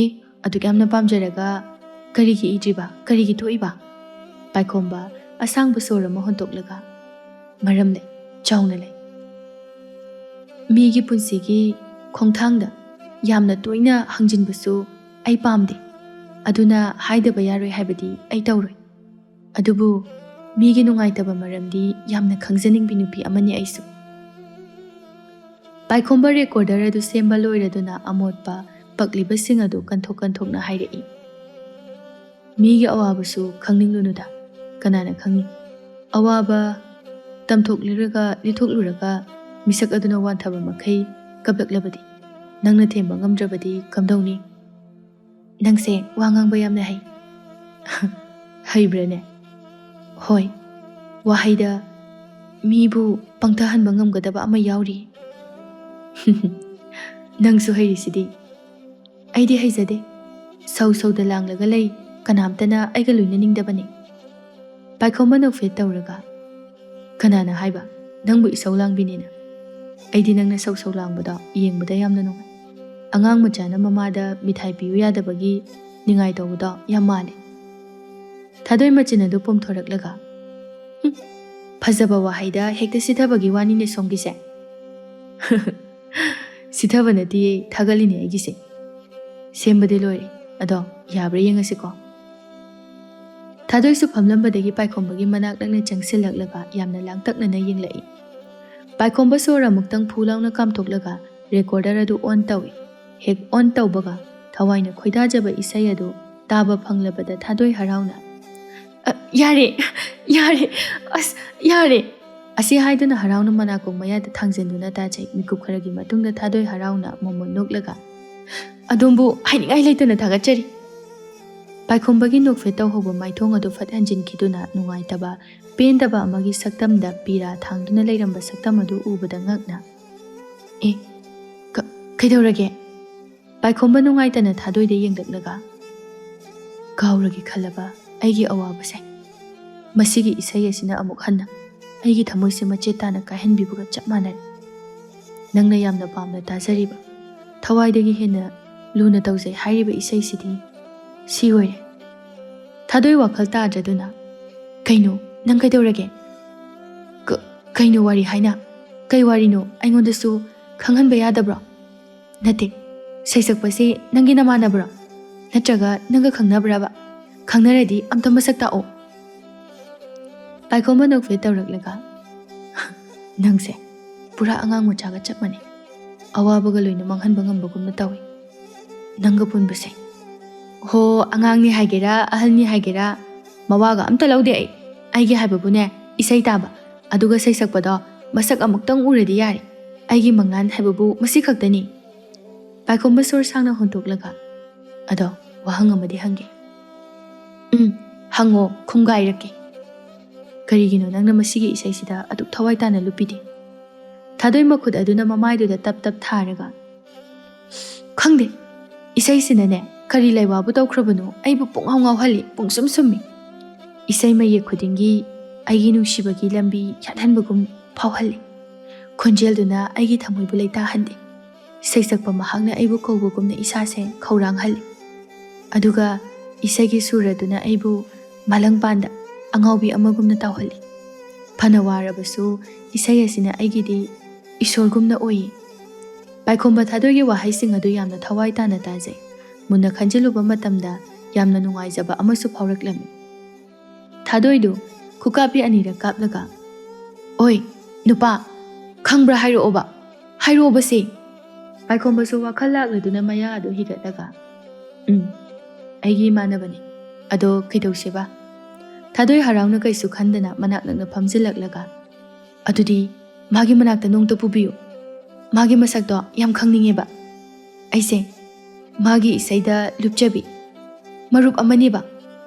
ꯑꯦ ꯑꯗꯨꯛ ꯌꯥꯝꯅ ꯄꯥꯝꯖꯔꯒ ꯀꯔꯤꯒꯤ ꯏꯗ꯭ꯔꯤꯕ ꯀꯔꯤꯒꯤ ꯊꯣꯛꯏꯕ? ꯄꯥꯏꯈꯣꯝꯕ ꯑꯁꯥꯡꯕ ꯁꯣꯔ ꯑꯃ ꯍꯣꯟꯇꯣꯛꯂꯒ ꯃꯔꯝ ꯂꯩ ꯆꯥꯎꯅ ꯂꯩ꯫ ꯃꯤꯒꯤ ꯄꯨꯟꯁꯤꯒꯤ ꯈꯣꯡꯊꯥꯡꯗ ꯌꯥꯝꯅ ꯇꯣꯏꯅ ꯍꯪꯖꯤꯟꯕꯁꯨ ꯑꯩ ꯄꯥꯝꯗꯦ, ꯑꯗꯨꯅ ꯍꯥꯏꯗꯕ ꯌꯥꯔꯣꯏ ꯍꯥꯏꯕꯗꯤ ꯑꯩ ꯇꯧꯔꯣꯏ꯫ ꯑꯗꯨꯕꯨ ꯃꯤꯒꯤ ꯅꯨꯡꯉꯥꯏꯇꯕ ꯃꯔꯝꯗꯤ ꯌꯥꯝꯅ ꯈꯪꯖꯅꯤꯡꯕꯤ ꯅꯨꯄꯤ ꯑꯃꯅꯤ ꯑꯩꯁꯨ꯫ ꯄꯥꯏꯈꯣꯝꯕ ꯔꯦꯀꯣꯔꯗꯔ ꯑꯗꯨ ꯁꯦꯝꯕ ꯂꯣꯏꯔꯗꯨꯅ ꯑꯃꯣꯠꯄ ꯄꯛꯂꯤꯕꯁꯤꯡ ꯑꯗꯨ ꯀꯟꯊꯣꯛꯅ ꯍꯥꯏꯔꯛꯏ꯫ ꯃꯤꯒꯤ ꯑꯋꯥꯕꯁꯨ ꯈꯪꯅꯤꯡꯂꯨꯅꯨꯗ, ꯀꯅꯥꯅ ꯈꯪꯅꯤ ꯑꯋꯥꯕ ꯂꯤꯊꯣꯛꯂꯨꯔꯒ ꯃꯤꯁꯛ ꯑꯗꯨꯅ ꯋꯥꯟꯊꯕ ꯃꯈꯩ ꯀꯞꯂꯛꯂꯕꯗꯤ ꯅꯪꯅ ꯊꯦꯝꯕ ꯉꯝꯗ꯭ꯔꯕꯗꯤ ꯀꯝꯗꯧꯅꯤ? ꯅꯪꯁꯦ ꯋꯥ ꯉꯥꯡꯕ ꯌꯥꯝꯅ ꯍꯩ꯫ ꯍꯩꯕ꯭ꯔꯅꯦ? ꯍꯣꯏ, ꯋꯥꯍꯩꯗ ꯃꯤꯕꯨ ꯄꯪꯊꯍꯟꯕ ꯉꯝꯒꯗꯕ ꯑꯃ ꯌꯥꯎꯔꯤ꯫ ꯅꯪꯁꯨ ꯍꯩꯔꯤꯁꯤꯗꯤ꯫ ꯑꯩꯗꯤ ꯍꯩꯖꯗꯦ, ꯁꯧꯗ ꯂꯥꯡꯂꯒ ꯂꯩ, ꯀꯅꯥꯝꯇꯅ ꯑꯩꯒ ꯂꯣꯏꯅꯅꯤꯡꯗꯕꯅꯤ꯫ ꯄꯥꯏꯈꯣꯝꯕ ꯅꯣꯛꯐꯦꯠ ꯇꯧꯔꯒ ꯀꯅꯥꯅ ꯍꯥꯏꯕ ꯅꯪꯕꯨ ꯏꯁꯧ ꯂꯥꯡꯕꯤꯅꯦꯅ? ꯑꯩꯗꯤ ꯅꯪꯅ ꯁꯧ ꯂꯥꯡꯕꯗꯣ ꯌꯦꯡꯕꯗ ꯌꯥꯝꯅ ꯅꯨꯡꯉꯥꯏ꯫ ꯑꯉꯥꯡ ꯃꯆꯥꯅ ꯃꯃꯥꯗ ꯃꯤꯊꯥꯏ ꯄꯤꯌꯨ ꯌꯥꯗꯕꯒꯤ ꯅꯤꯡꯉꯥꯏ ꯇꯧꯕꯗꯣ ꯌꯥꯝ ꯃꯥꯜꯂꯦ꯫ ꯊꯥꯗꯣꯏ ꯃꯆꯤꯟ ꯑꯗꯨ ꯄꯣꯝꯊꯣꯔꯛꯂꯒ ꯐꯖꯕ ꯋꯥꯍꯩꯗ ꯍꯦꯛꯇ ꯁꯤꯊꯕꯒꯤ ꯋꯥꯅꯤꯅꯦ ꯁꯣꯝꯒꯤꯁꯦ꯫ ꯁꯤꯊꯕ ꯅꯠꯇꯤꯌꯦ, ꯊꯥꯒꯠꯂꯤꯅꯦ ꯑꯩꯒꯤꯁꯦ꯫ ꯁꯦꯝꯕꯗꯤ ꯂꯣꯏꯔꯦ, ꯑꯗꯣ ꯌꯥꯕ꯭ꯔꯥ ꯌꯦꯡꯉꯁꯤꯀꯣ? ꯊꯥꯗꯣꯏꯁꯨ ꯐꯝꯂꯝꯕꯗꯒꯤ ꯄꯥꯏꯈꯣꯝꯕꯒꯤ ꯃꯅꯥꯛ ꯅꯛꯅ ꯆꯪꯁꯤꯜꯂꯛꯂꯒ ꯌꯥꯝꯅ ꯂꯥꯡꯇꯛꯅꯅ ꯌꯦꯡꯂꯛꯏ꯫ ꯄꯥꯏꯈꯣꯝꯕ ꯁꯣꯔ ꯑꯃꯨꯛꯇꯪ ꯐꯨ ꯂꯥꯎꯅ ꯀꯥꯝꯊꯣꯛꯂꯒ ꯔꯦꯀꯣꯔꯗꯔ ꯑꯗꯨ ꯑꯣꯟ ꯇꯧꯏ꯫ ꯍꯦꯛ ꯑꯣꯟ ꯇꯧꯕꯒ ꯊꯋꯥꯏꯅ ꯈꯣꯏꯗꯥꯖꯕ ꯏꯁꯩ ꯑꯗꯨ తాꯕ ꯐꯪꯂꯕꯗ ꯊꯥꯗꯣꯏ ꯍꯔꯥꯎꯅ ꯌꯥꯔꯦ ꯌꯥꯔꯦ ꯑꯁ ꯌꯥꯔꯦ ꯑꯁꯤ ꯍꯥꯏꯗꯨꯅ ꯍꯔꯥꯎꯅ ꯃꯅꯥꯀꯣꯡ ꯃꯌꯥꯗ ꯊꯥꯡꯖꯟꯗꯨꯅ ꯇꯥꯖꯩ꯫ ꯃꯤꯀꯨꯞ ꯈꯔꯒꯤ ꯃꯇꯨꯡꯗ ꯊꯥꯗꯣꯏ ꯍꯔꯥꯎꯅ ꯃꯣꯃꯣꯟ ꯅꯣꯛꯂꯒ ꯑꯗꯣꯝꯕꯨ ꯍꯥꯏꯅꯤꯡꯉꯥꯏ ꯂꯩꯇꯅ ꯊꯥꯒꯠꯆꯔꯤ꯫ ꯄꯥꯏꯈꯣꯝꯕꯒꯤ ꯅꯣꯛꯐꯦꯠ ꯇꯧꯍꯧꯕ ꯃꯥꯏꯊꯣꯡ ꯑꯗꯨ ꯐꯠ ꯍꯟꯖꯤꯟꯈꯤꯗꯨꯅ ꯅꯨꯡꯉꯥꯏꯇꯕ ꯄꯦꯟꯗꯕ ꯑꯃꯒꯤ ꯁꯛꯇꯝꯗ ꯄꯤꯔꯥ ꯊꯥꯡꯗꯨꯅ ꯂꯩꯔꯝꯕ ꯁꯛꯇꯝ ꯑꯗꯨ ꯎꯕꯗ ꯉꯛꯅ ꯀꯩꯗꯧꯔꯒꯦ? ꯄꯥꯏꯈꯣꯝꯕ ꯅꯨꯡꯉꯥꯏꯇꯅ ꯊꯥꯗꯣꯏꯗ ꯌꯦꯡꯂꯛꯂꯒ ꯀꯥꯎꯔꯒꯦ ꯈꯜꯂꯕ ꯑꯩꯒꯤ ꯑꯋꯥꯕꯁꯦ, ꯃꯁꯤꯒꯤ ꯏꯁꯩ ꯑꯁꯤꯅ ꯑꯃꯨꯛ ꯍꯟꯅ ꯑꯩꯒꯤ ꯊꯃꯣꯏꯁꯦ ꯃꯆꯦꯠ ꯇꯥꯅ ꯀꯥꯏꯍꯟꯕꯤꯕꯒ ꯆꯞ ꯃꯥꯟꯅꯔꯦ꯫ ꯅꯪꯅ ꯌꯥꯝꯅ ꯄꯥꯝꯅ ꯇꯥꯖꯔꯤꯕ, ꯊꯋꯥꯏꯗꯒꯤ ꯍꯦꯟꯅ ꯂꯨꯅ ꯇꯧꯖꯩ ꯍꯥꯏꯔꯤꯕ ꯏꯁꯩꯁꯤꯗꯤ ꯁꯤ ꯑꯣꯏꯔꯦ꯫ ꯊꯥꯗꯣꯏ ꯋꯥꯈꯜ ꯇꯥꯗ꯭ꯔꯗꯨꯅ ꯀꯩꯅꯣ ꯅꯪ ꯀꯩꯗꯧꯔꯒꯦ? ꯀꯩꯅꯣ ꯋꯥꯔꯤ ꯍꯥꯏꯅ? ꯀꯩ ꯋꯥꯔꯤꯅꯣ? ꯑꯩꯉꯣꯟꯗꯁꯨ ꯈꯪꯍꯟꯕ ꯌꯥꯗꯕ꯭ꯔꯣ? ꯅꯠꯇꯦ, ꯁꯩꯁꯛꯄꯁꯤ ꯅꯪꯒꯤ ꯅꯃꯥꯟꯅꯕ꯭ꯔꯣ? ꯅꯠꯇ꯭ꯔꯒ ꯅꯪꯒ ꯈꯪꯅꯕ꯭ꯔꯕ? ꯈꯪꯅꯔꯗꯤ ꯑꯝꯇ ꯃꯁꯛ ꯇꯥꯛꯑꯣ꯫ ꯄꯥꯏꯈꯣꯝꯕ ꯅꯣꯛꯐꯦꯠ ꯇꯧꯔꯛꯂꯒ ꯅꯪꯁꯦ ꯄꯨꯔꯥ ꯑꯉꯥꯡ ꯃꯆꯥꯒ ꯆꯞ ꯃꯥꯟꯅꯩ, ꯑꯋꯥꯕꯒ ꯂꯣꯏꯅ ꯃꯥꯡꯍꯟꯕ ꯉꯝꯕꯒꯨꯝꯅ ꯇꯧꯏ ꯅꯪꯒ ꯄꯨꯟꯕꯁꯦ꯫ ꯍꯣ, ꯑꯉꯥꯡꯅꯤ ꯍꯥꯏꯒꯦꯔꯥ ꯑꯍꯜꯅꯤ ꯍꯥꯏꯒꯦꯔꯥ ꯃꯋꯥꯒ ꯑꯝꯇ ꯂꯧꯗꯦ ꯑꯩ꯫ ꯑꯩꯒꯤ ꯍꯥꯏꯕꯕꯨꯅꯦ ꯏꯁꯩ ꯇꯥꯕ ꯑꯗꯨꯒ ꯁꯩꯁꯛꯄꯗꯣ ꯃꯁꯛ ꯑꯃꯨꯛꯇꯪ ꯎꯔꯗꯤ ꯌꯥꯔꯦ꯫ ꯑꯩꯒꯤ ꯃꯪꯂꯥꯟ ꯍꯥꯏꯕꯕꯨ ꯃꯁꯤ ꯈꯛꯇꯅꯤ꯫ ꯄꯥꯏꯈꯣꯝꯕ ꯁꯣꯔ ꯁꯥꯡꯅ ꯍꯣꯟꯇꯣꯛꯂꯒ ꯑꯗꯣ ꯋꯥꯍꯪ ꯑꯃꯗꯤ ꯍꯪꯒꯦ꯫ ꯍꯪꯉꯣ, ꯈꯨꯝꯒꯥꯏꯔꯛꯀꯦ꯫ ꯀꯔꯤꯒꯤꯅꯣ ꯅꯪꯅ ꯃꯁꯤꯒꯤ ꯏꯁꯩꯁꯤꯗ ꯑꯗꯨꯛ ꯊꯋꯥꯏ ꯇꯥꯅ ꯂꯨꯞꯄꯤꯗꯦ? ꯊꯥꯗꯣꯏ ꯃꯈꯨꯠ ꯑꯗꯨꯅ ꯃꯃꯥꯏꯗꯨꯗ ꯇꯞ ꯊꯥꯔꯒ ꯈꯪꯗꯦ, ꯏꯁꯩꯁꯤꯅꯅꯦ ꯀꯔꯤ ꯂꯩꯋꯥꯕꯨ ꯇꯧꯈ꯭ꯔꯕꯅꯣ ꯑꯩꯕꯨ ꯄꯨꯡꯉꯥꯎ ꯉꯥꯎꯍꯜꯂꯤ, ꯄꯨꯡꯁꯨꯝ ꯁꯨꯝꯃꯤ꯫ ꯏꯁꯩ ꯃꯌꯦꯛ ꯈꯨꯗꯤꯡꯒꯤ ꯑꯩꯒꯤ ꯅꯨꯡꯁꯤꯕꯒꯤ ꯂꯝꯕꯤ ꯌꯥꯠꯍꯟꯕꯒꯨꯝ ꯐꯥꯎꯍꯜꯂꯤ꯫ ꯈꯣꯟꯖꯦꯜꯗꯨꯅ ꯑꯩꯒꯤ ꯊꯃꯣꯏꯕꯨ ꯂꯩꯇꯥꯍꯟꯗꯦ꯫ ꯁꯩꯁꯛꯄ ꯃꯍꯥꯛꯅ ꯑꯩꯕꯨ ꯀꯧꯕꯒꯨꯝꯅ ꯏꯁꯥꯁꯦ ꯈꯧꯔꯥꯡꯍꯜꯂꯤ꯫ ꯑꯗꯨꯒ ꯏꯁꯩꯒꯤ ꯁꯨꯔ ꯑꯗꯨꯅ ꯑꯩꯕꯨ ꯃꯥꯂꯪꯄꯥꯟꯗ ꯑꯉꯥꯎꯕꯤ ꯑꯃꯒꯨꯝꯅ ꯇꯥꯎꯍꯜꯂꯤ꯫ ꯐꯅ ꯋꯥꯔꯕꯁꯨ ꯏꯁꯩ ꯑꯁꯤꯅ ꯑꯩꯒꯤꯗꯤ ꯏꯁꯣꯔꯒꯨꯝꯅ ꯑꯣꯏꯌꯦ꯫ ꯄꯥꯏꯈꯣꯝꯕ ꯊꯥꯗꯣꯏꯒꯤ ꯋꯥꯍꯩꯁꯤꯡ ꯑꯗꯨ ꯌꯥꯝꯅ ꯊꯋꯥꯏ ꯇꯥꯅ ꯇꯥꯖꯩ꯫ ꯃꯨꯟꯅ ꯈꯟꯖꯤꯜꯂꯨꯕ ꯃꯇꯝꯗ ꯌꯥꯝꯅ ꯅꯨꯡꯉꯥꯏꯖꯕ ꯑꯃꯁꯨ ꯐꯥꯎꯔꯛꯂꯝꯃꯤ꯫ ꯊꯥꯗꯣꯏꯗꯨ ꯈꯨꯀꯥꯞꯄꯤ ꯑꯅꯤꯔꯛ ꯀꯥꯞꯂꯒ ꯑꯣꯏ ꯅꯨꯄꯥ, ꯈꯪꯕ꯭ꯔꯥ ꯍꯥꯏꯔꯛꯑꯣꯕꯁꯦ꯫ ꯄꯥꯏꯈꯣꯝꯕꯁꯨ ꯋꯥꯈꯜ ꯂꯥꯛꯂꯗꯨꯅ ꯃꯌꯥ ꯑꯗꯨ ꯍꯤꯒꯠꯂꯒ ꯑꯩꯒꯤ ꯏꯃꯥꯟꯅꯕꯅꯤ, ꯑꯗꯣ ꯀꯩꯗꯧꯁꯦꯕ? ꯊꯥꯗꯣꯏ ꯍꯔꯥꯎꯅ ꯀꯩꯁꯨ ꯈꯟꯗꯅ ꯃꯅꯥꯛ ꯅꯛꯅ ꯐꯝꯖꯤꯜꯂꯛꯂꯒ ꯑꯗꯨꯗꯤ ꯃꯥꯒꯤ ꯃꯅꯥꯛꯇ ꯅꯣꯡꯇ ꯄꯨꯕꯤꯌꯨ, ꯃꯥꯒꯤ ꯃꯁꯛꯇꯣ ꯌꯥꯝ ꯈꯪꯅꯤꯡꯉꯦꯕ꯫ ꯑꯩꯁꯦ ꯃꯥꯒꯤ ꯏꯁꯩꯗ ꯂꯨꯞꯆꯕꯤ ꯃꯔꯨꯞ ꯑꯃꯅꯦꯕ,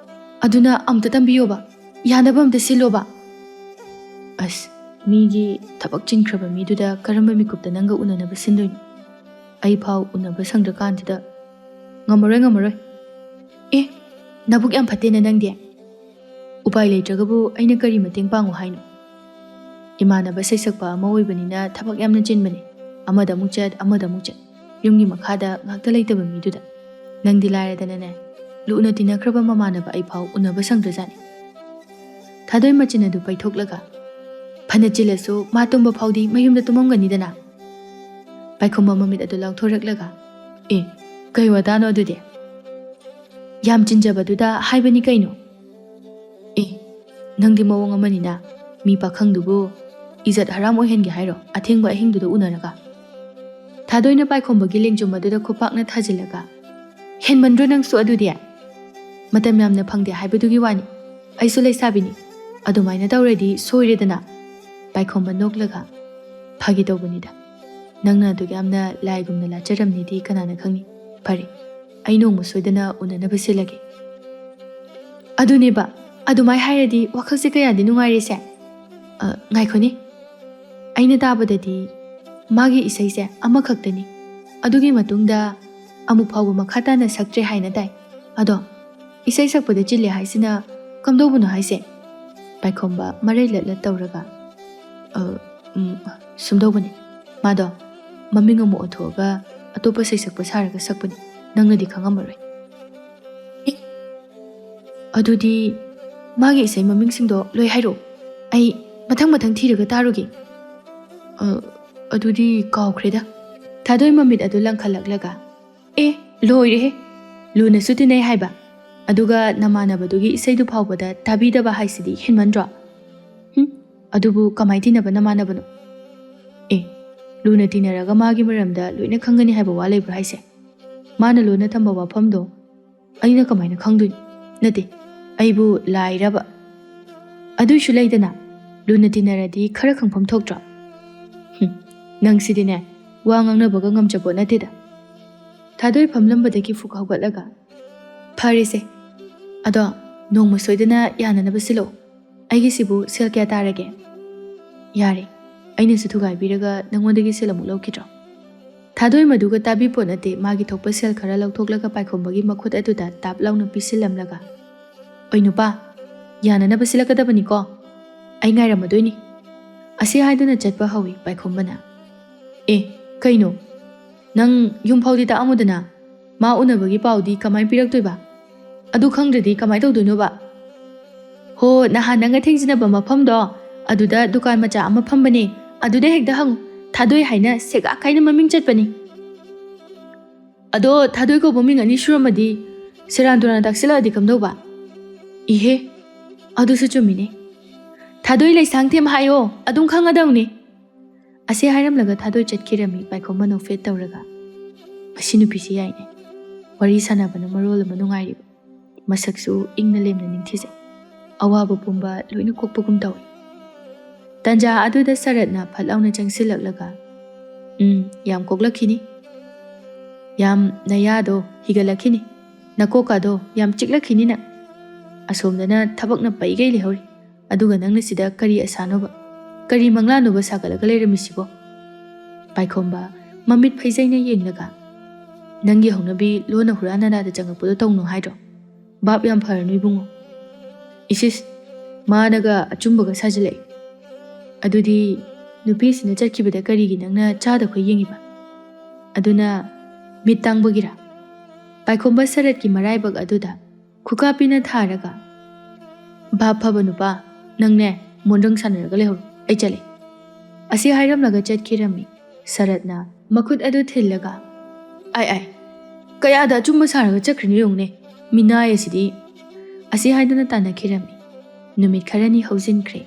ꯑꯗꯨꯅ ꯑꯝꯇ ꯇꯝꯕꯤꯌꯣꯕ, ꯌꯥꯅꯕ ꯑꯝꯇ ꯁꯤꯜꯂꯣꯕ꯫ ꯑꯁ, ꯃꯤꯒꯤ ꯊꯕꯛ ꯆꯤꯟꯈ꯭ꯔꯕ ꯃꯤꯗꯨꯗ ꯀꯔꯝꯕ ꯃꯤꯀꯨꯞꯇ ꯅꯪꯒ ꯎꯅꯅꯕ ꯁꯤꯟꯗꯣꯏꯅꯣ? ꯑꯩ ꯐꯥꯎ ꯎꯅꯕ ꯁꯪꯗ꯭ꯔꯀꯥꯟꯁꯤꯗ ꯉꯝꯃꯔꯣꯏ꯫ ꯅꯕꯨꯛ ꯌꯥꯝ ꯐꯠꯇꯦꯅ ꯅꯪꯗꯤ꯫ ꯎꯄꯥꯏ ꯂꯩꯇ꯭ꯔꯒꯕꯨ ꯑꯩꯅ ꯀꯔꯤ ꯃꯇꯦꯡ ꯄꯥꯡꯉꯨ ꯍꯥꯏꯅꯣ? ꯏꯃꯥꯟꯅꯕ ꯁꯩꯁꯛꯄ ꯑꯃ ꯑꯣꯏꯕꯅꯤꯅ ꯊꯕꯛ ꯌꯥꯝꯅ ꯆꯤꯟꯕꯅꯤ, ꯑꯃꯗ ꯑꯃꯨꯛ ꯆꯠ ꯑꯃꯗ ꯑꯃꯨꯛ ꯆꯠ꯫ ꯌꯨꯝꯒꯤ ꯃꯈꯥꯗ ꯉꯥꯛꯇ ꯂꯩꯇꯕ ꯃꯤꯗꯨꯗ ꯅꯪꯗꯤ ꯂꯥꯏꯔꯗꯅꯅꯦ ꯂꯨꯅ ꯇꯤꯟꯅꯈ꯭ꯔꯕ ꯃꯃꯥꯟꯅꯕ ꯑꯩ ꯐꯥꯎ ꯎꯅꯕ ꯁꯪꯗ꯭ꯔꯖꯥꯠꯅꯤ ꯊꯥꯗꯣꯏ ꯃꯆꯤꯟ ꯑꯗꯨ ꯄꯩꯊꯣꯛꯂꯒ ꯐꯅ ꯆꯤꯜꯂꯁꯨ ꯃꯥ ꯇꯨꯝꯕ ꯐꯥꯎꯗꯤ ꯃꯌꯨꯝꯗ ꯇꯨꯝꯃꯝꯒꯅꯤꯗꯅ ꯄꯥꯏꯈꯣꯝꯕ ꯃꯃꯤꯠ ꯑꯗꯨ ꯂꯥꯎꯊꯣꯔꯛꯂꯒ ꯀꯩ ꯋꯥꯇꯥꯅꯣ ꯑꯗꯨꯗꯤ ꯌꯥꯝ ꯆꯤꯟꯖꯕꯗꯨꯗ ꯍꯥꯏꯕꯅꯤ ꯀꯩꯅꯣ ꯅꯪꯗꯤ ꯃꯑꯣꯡ ꯑꯃꯅꯤꯅ ꯃꯤ ꯄꯥꯈꯪꯗꯨꯕꯨ ꯏꯖꯠ ꯍꯔꯥꯝ ꯑꯣꯏꯍꯟꯒꯦ ꯍꯥꯏꯔꯣ ꯑꯊꯦꯡꯕ ꯑꯍꯤꯡꯗꯨꯗ ꯎꯅꯔꯒ ꯊꯥꯗꯣꯏꯅ ꯄꯥꯏꯈꯣꯝꯕꯒꯤ ꯂꯦꯡꯖꯨꯝ ꯑꯗꯨꯗ ꯈꯨꯄꯥꯛꯅ ꯊꯥꯖꯤꯜꯂꯒ ꯍꯦꯟꯃꯟꯗ꯭ꯔꯣ ꯅꯪꯁꯨ ꯑꯗꯨꯗꯤ ꯃꯇꯝ ꯌꯥꯝꯅ ꯐꯪꯗꯦ ꯍꯥꯏꯕꯗꯨꯒꯤ ꯋꯥꯅꯤ ꯑꯩꯁꯨ ꯂꯩꯁꯥꯕꯤꯅꯤ ꯑꯗꯨꯃꯥꯏꯅ ꯇꯧꯔꯗꯤ ꯁꯣꯏꯔꯦꯗꯅ ꯄꯥꯏꯈꯣꯝꯕ ꯅꯣꯛꯂꯒ ꯐꯥꯒꯤ ꯇꯧꯕꯅꯤꯗ ꯅꯪꯅ ꯑꯗꯨꯛ ꯌꯥꯝꯅ ꯂꯥꯏꯒꯨꯝꯅ ꯂꯥꯠꯆꯔꯝꯅꯤꯗꯤ ꯀꯅꯥꯅ ꯈꯪꯅꯤ ꯐꯔꯦ ꯑꯩ ꯅꯣꯡꯃ ꯁꯣꯏꯗꯅ ꯎꯅꯅꯕ ꯁꯤꯜꯂꯒꯦ ꯑꯗꯨꯅꯦꯕ ꯑꯗꯨꯃꯥꯏ ꯍꯥꯏꯔꯗꯤ ꯋꯥꯈꯜꯁꯦ ꯀꯌꯥꯗꯤ ꯅꯨꯡꯉꯥꯏꯔꯦꯁꯦ ꯉꯥꯏꯈꯣꯅꯤ ꯑꯩꯅ ꯇꯥꯕꯗꯗꯤ ꯃꯥꯒꯤ ꯏꯁꯩꯁꯦ ꯑꯃꯈꯛꯇꯅꯤ ꯑꯗꯨꯒꯤ ꯃꯇꯨꯡꯗ ꯑꯃꯨꯛ ꯐꯥꯎꯕ ꯃꯈꯥ ꯇꯥꯅ ꯁꯛꯇ꯭ꯔꯦ ꯍꯥꯏꯅ ꯇꯥꯏ ꯑꯗꯣ ꯏꯁꯩ ꯁꯛꯄꯗ ꯆꯤꯜꯂꯦ ꯍꯥꯏꯁꯤꯅ ꯀꯝꯗꯧꯕꯅꯣ ꯍꯥꯏꯁꯦ ꯄꯥꯏꯈꯣꯝꯕ ꯃꯔꯩ ꯂꯠꯂ ꯇꯧꯔꯒ ꯁꯨꯝꯗꯧꯕꯅꯤ ꯃꯥꯗꯣ ꯃꯃꯤꯡ ꯑꯃ ꯑꯣꯟꯊꯣꯛꯑꯒ ꯑꯇꯣꯞꯄ ꯁꯩꯁꯛꯄ ꯁꯥꯔꯒ ꯁꯛꯄꯅꯤ ꯅꯪꯅꯗꯤ ꯈꯪꯉꯝꯃꯔꯣꯏ ꯑꯗꯨꯗꯤ ꯃꯥꯒꯤ ꯏꯁꯩ ꯃꯃꯤꯡꯁꯤꯡꯗꯣ ꯂꯣꯏ ꯍꯥꯏꯔꯛꯑꯣ ꯑꯩ ꯃꯊꯪ ꯃꯊꯪ ꯊꯤꯔꯒ ꯇꯥꯔꯨꯒꯦ ꯑꯗꯨꯗꯤ ꯀꯥꯎꯈ꯭ꯔꯦꯗ ꯊꯥꯗꯣꯏ ꯃꯃꯤꯠ ꯑꯗꯨ ꯂꯪꯈꯠꯂꯛꯂꯒ ꯂꯣꯏꯔꯦꯍꯦ ꯂꯨꯅꯁꯨ ꯇꯤꯟꯅꯩ ꯍꯥꯏꯕ ꯑꯗꯨꯒ ꯅꯃꯥꯟꯅꯕꯗꯨꯒꯤ ꯏꯁꯩꯗꯨ ꯐꯥꯎꯕꯗ ꯇꯥꯕꯤꯗꯕ ꯍꯥꯏꯁꯤꯗꯤ ꯍꯦꯟꯃꯟꯗ꯭ꯔꯣ ꯑꯗꯨꯕꯨ ꯀꯃꯥꯏ ꯇꯤꯟꯅꯕ ꯅꯃꯥꯟꯅꯕꯅꯣ ꯂꯨꯅ ꯇꯤꯟꯅꯔꯒ ꯃꯥꯒꯤ ꯃꯔꯝꯗ ꯂꯣꯏꯅ ꯈꯪꯒꯅꯤ ꯍꯥꯏꯕ ꯋꯥ ꯂꯩꯕ꯭ꯔꯥ ꯍꯥꯏꯁꯦ ꯃꯥꯅ ꯂꯣꯟꯅ ꯊꯝꯕ ꯋꯥꯐꯝꯗꯣ ꯑꯩꯅ ꯀꯃꯥꯏꯅ ꯈꯪꯗꯣꯏꯅꯣ ꯅꯠꯇꯦ ꯑꯩꯕꯨ ꯂꯥꯏꯔꯕ ꯑꯗꯨꯏꯁꯨ ꯂꯩꯗꯅ ꯂꯨꯅ ꯇꯤꯟꯅꯔꯗꯤ ꯈꯔ ꯈꯪꯐꯝ ꯊꯣꯛꯇ꯭ꯔꯣ ꯅꯪꯁꯤꯗꯤꯅꯦ ꯋꯥ ꯉꯥꯡꯅꯕꯒ ꯉꯝꯖꯄꯣꯠ ꯅꯠꯇꯦꯗ ꯊꯥꯗꯣꯏ ꯐꯝꯂꯝꯕꯗꯒꯤ ꯐꯨꯛ ꯍꯧꯒꯠꯂꯒ ꯐꯔꯦꯁꯦ ꯑꯗꯣ ꯅꯣꯡꯃ ꯁꯣꯏꯗꯅ ꯌꯥꯅꯅꯕ ꯁꯤꯜꯂꯛꯑꯣ ꯑꯩꯒꯤꯁꯤꯕꯨ ꯁꯦꯜ ꯀꯌꯥ ꯇꯥꯔꯒꯦ ꯌꯥꯔꯦ ꯑꯩꯅꯁꯨ ꯊꯨꯒꯥꯏꯕꯤꯔꯒ ꯅꯪꯉꯣꯟꯗꯒꯤ ꯁꯦꯜ ꯑꯃꯨꯛ ꯂꯧꯈꯤꯗ꯭ꯔꯣ ꯊꯥꯗꯣꯏ ꯃꯗꯨꯒ ꯇꯥꯕꯤꯄꯣꯠ ꯅꯠꯇꯦ ꯃꯥꯒꯤ ꯊꯣꯛꯄ ꯁꯦꯜ ꯈꯔ ꯂꯧꯊꯣꯛꯂꯒ ꯄꯥꯏꯈꯣꯝꯕꯒꯤ ꯃꯈꯨꯠ ꯑꯗꯨꯗ ꯇꯥꯞ ꯂꯥꯎꯅ ꯄꯤꯁꯤꯜꯂꯝꯂꯒ ꯑꯣꯏ ꯅꯨꯄꯥ ꯌꯥꯅꯅꯕ ꯁꯤꯜꯂꯛꯀꯗꯕꯅꯤꯀꯣ ꯑꯩ ꯉꯥꯏꯔꯝꯃꯗꯣꯏꯅꯤ ꯑꯁꯤ ꯍꯥꯏꯗꯨꯅ ꯆꯠꯄ ꯍꯧꯏ ꯄꯥꯏꯈꯣꯝꯕꯅ ꯀꯩꯅꯣ ꯅꯪ ꯌꯨꯝꯐꯥꯎꯗꯤ ꯇꯥꯛꯑꯝꯃꯨꯗꯅ ꯃꯥ ꯎꯅꯕꯒꯤ ꯄꯥꯎꯗꯤ ꯀꯃꯥꯏꯅ ꯄꯤꯔꯛꯇꯣꯏꯕ ꯑꯗꯨ ꯈꯪꯗ꯭ꯔꯗꯤ ꯀꯃꯥꯏꯅ ꯇꯧꯗꯣꯏꯅꯣꯕ ꯍꯣ ꯅꯍꯥꯟ ꯅꯪꯒ ꯊꯦꯡꯖꯤꯟꯅꯕ ꯃꯐꯝꯗꯣ ꯑꯗꯨꯗ ꯗꯨꯀꯥꯟ ꯃꯆꯥ ꯑꯃ ꯐꯝꯕꯅꯦ ꯑꯗꯨꯗ ꯍꯦꯛꯇ ꯍꯪꯉꯨ ꯊꯥꯗꯣꯏ ꯍꯥꯏꯅ ꯁꯦꯒꯥꯛ ꯍꯥꯏꯅ ꯃꯃꯤꯡ ꯆꯠꯄꯅꯤ ꯑꯗꯣ ꯊꯥꯗꯣꯏ ꯀꯧꯕ ꯃꯤꯡ ꯑꯅꯤ ꯁꯨꯔꯝꯃꯗꯤ ꯁꯦꯔꯥꯟ ꯇꯨꯔꯥꯟ ꯇꯥꯛꯁꯤꯜꯂꯛꯑꯗꯤ ꯀꯝꯗꯧꯕ ꯏꯍꯦ ꯑꯗꯨꯁꯨ ꯆꯨꯝꯃꯤꯅꯦ ꯊꯥꯗꯣꯏ ꯂꯩꯁꯥꯡꯊꯦꯝ ꯍꯥꯏꯌꯣ ꯑꯗꯨꯝ ꯈꯪꯒꯗꯧꯅꯤ ꯑꯁꯤ ꯍꯥꯏꯔꯝꯂꯒ ꯊꯥꯗꯣꯏ ꯆꯠꯈꯤꯔꯝꯃꯤ ꯄꯥꯏꯈꯣꯝꯕ ꯅꯣꯛꯐꯦꯠ ꯇꯧꯔꯒ ꯃꯁꯤ ꯅꯨꯄꯤꯁꯤ ꯌꯥꯏꯅꯦ ꯋꯥꯔꯤ ꯁꯥꯟꯅꯕꯅ ꯃꯔꯣꯜ ꯑꯃ ꯅꯨꯡꯉꯥꯏꯔꯤꯕ ꯃꯁꯛꯁꯨ ꯏꯪꯅ ꯂꯦꯝꯅ ꯅꯤꯡꯊꯤꯖꯩ ꯑꯋꯥꯕ ꯄꯨꯝꯕ ꯂꯣꯏꯅ ꯀꯣꯛꯄꯒꯨꯝ ꯇꯧꯏ ꯇꯟꯖꯥ ꯑꯗꯨꯗ ꯁꯔꯠꯅ ꯐꯠ ꯂꯥꯎꯅ ꯆꯪꯁꯤꯜꯂꯛꯂꯒ ꯌꯥꯝ ꯀꯣꯛꯂꯛꯈꯤꯅꯤ ꯌꯥꯝ ꯅꯌꯥꯗꯣ ꯍꯤꯒꯠꯂꯛꯈꯤꯅꯤ ꯅꯀꯣꯛꯀꯥꯗꯣ ꯌꯥꯝ ꯆꯤꯛꯂꯛꯈꯤꯅꯤ ꯅꯪ ꯑꯁꯣꯝꯗꯅ ꯊꯕꯛꯅ ꯄꯩꯒꯩ ꯂꯩꯍꯧꯔꯤ ꯑꯗꯨꯒ ꯅꯪꯅ ꯁꯤꯗ ꯀꯔꯤ ꯑꯁꯥꯅꯣꯕ ꯀꯔꯤ ꯃꯪꯂꯥꯅꯣꯕ ꯁꯥꯒꯠꯂꯒ ꯂꯩꯔꯝꯃꯤꯁꯤꯕꯣ ꯄꯥꯏꯈꯣꯝꯕ ꯃꯃꯤꯠ ꯐꯩꯖꯩꯅ ꯌꯦꯡꯂꯒ ꯅꯪꯒꯤ ꯍꯧꯅꯕꯤ ꯂꯣꯟꯅ ꯍꯨꯔꯥꯟ ꯅꯅꯥꯗ ꯆꯪꯉꯛꯄꯗꯣ ꯇꯧꯅꯣ ꯍꯥꯏꯗ꯭ꯔꯣ ꯕꯥꯞ ꯌꯥꯝ ꯐꯔꯅꯨ ꯏꯕꯨꯡꯉꯣ ꯏꯁꯤꯁ ꯃꯥꯅꯒ ꯑꯆꯨꯝꯕꯒ ꯁꯥꯖꯤꯜꯂꯛꯏ ꯑꯗꯨꯗꯤ ꯅꯨꯄꯤꯁꯤꯅ ꯆꯠꯈꯤꯕꯗ ꯀꯔꯤꯒꯤ ꯅꯪꯅ ꯆꯥꯗ ꯈꯣꯏ ꯌꯦꯡꯉꯤꯕ ꯑꯗꯨꯅ ꯃꯤꯠ ꯇꯥꯡꯕꯒꯤꯔꯥ ꯄꯥꯏꯈꯣꯝꯕ ꯁꯔꯠꯀꯤ ꯃꯔꯥꯏꯕꯛ ꯑꯗꯨꯗ ꯈꯨꯀꯥꯄꯤꯅ ꯊꯥꯔꯒ ꯚꯥꯞ ꯐꯕ ꯅꯨꯄꯥ ꯅꯪꯅꯦ ꯃꯣꯟꯗ꯭ꯔꯪ ꯁꯥꯟꯅꯔꯒ ꯂꯩꯍꯧꯔꯣ ꯑꯩ ꯆꯠꯂꯦ ꯑꯁꯤ ꯍꯥꯏꯔꯝꯂꯒ ꯆꯠꯈꯤꯔꯝꯃꯤ ꯁꯔꯠꯅ ꯃꯈꯨꯠ ꯑꯗꯨ ꯊꯤꯜꯂꯒ ꯑꯥꯏ ꯀꯌꯥꯗ ꯑꯆꯨꯝꯕ ꯁꯥꯔꯒ ꯆꯠꯈ꯭ꯔꯤꯅꯣ ꯌꯦꯡꯉꯨꯅꯦ ꯃꯤꯅꯥꯏ ꯑꯁꯤꯗꯤ ꯑꯁꯤ ꯍꯥꯏꯗꯨꯅ ꯇꯥꯟꯅꯈꯤꯔꯝꯃꯤ ꯅꯨꯃꯤꯠ ꯈꯔꯅꯤ ꯍꯧꯖꯤꯟꯈ꯭ꯔꯦ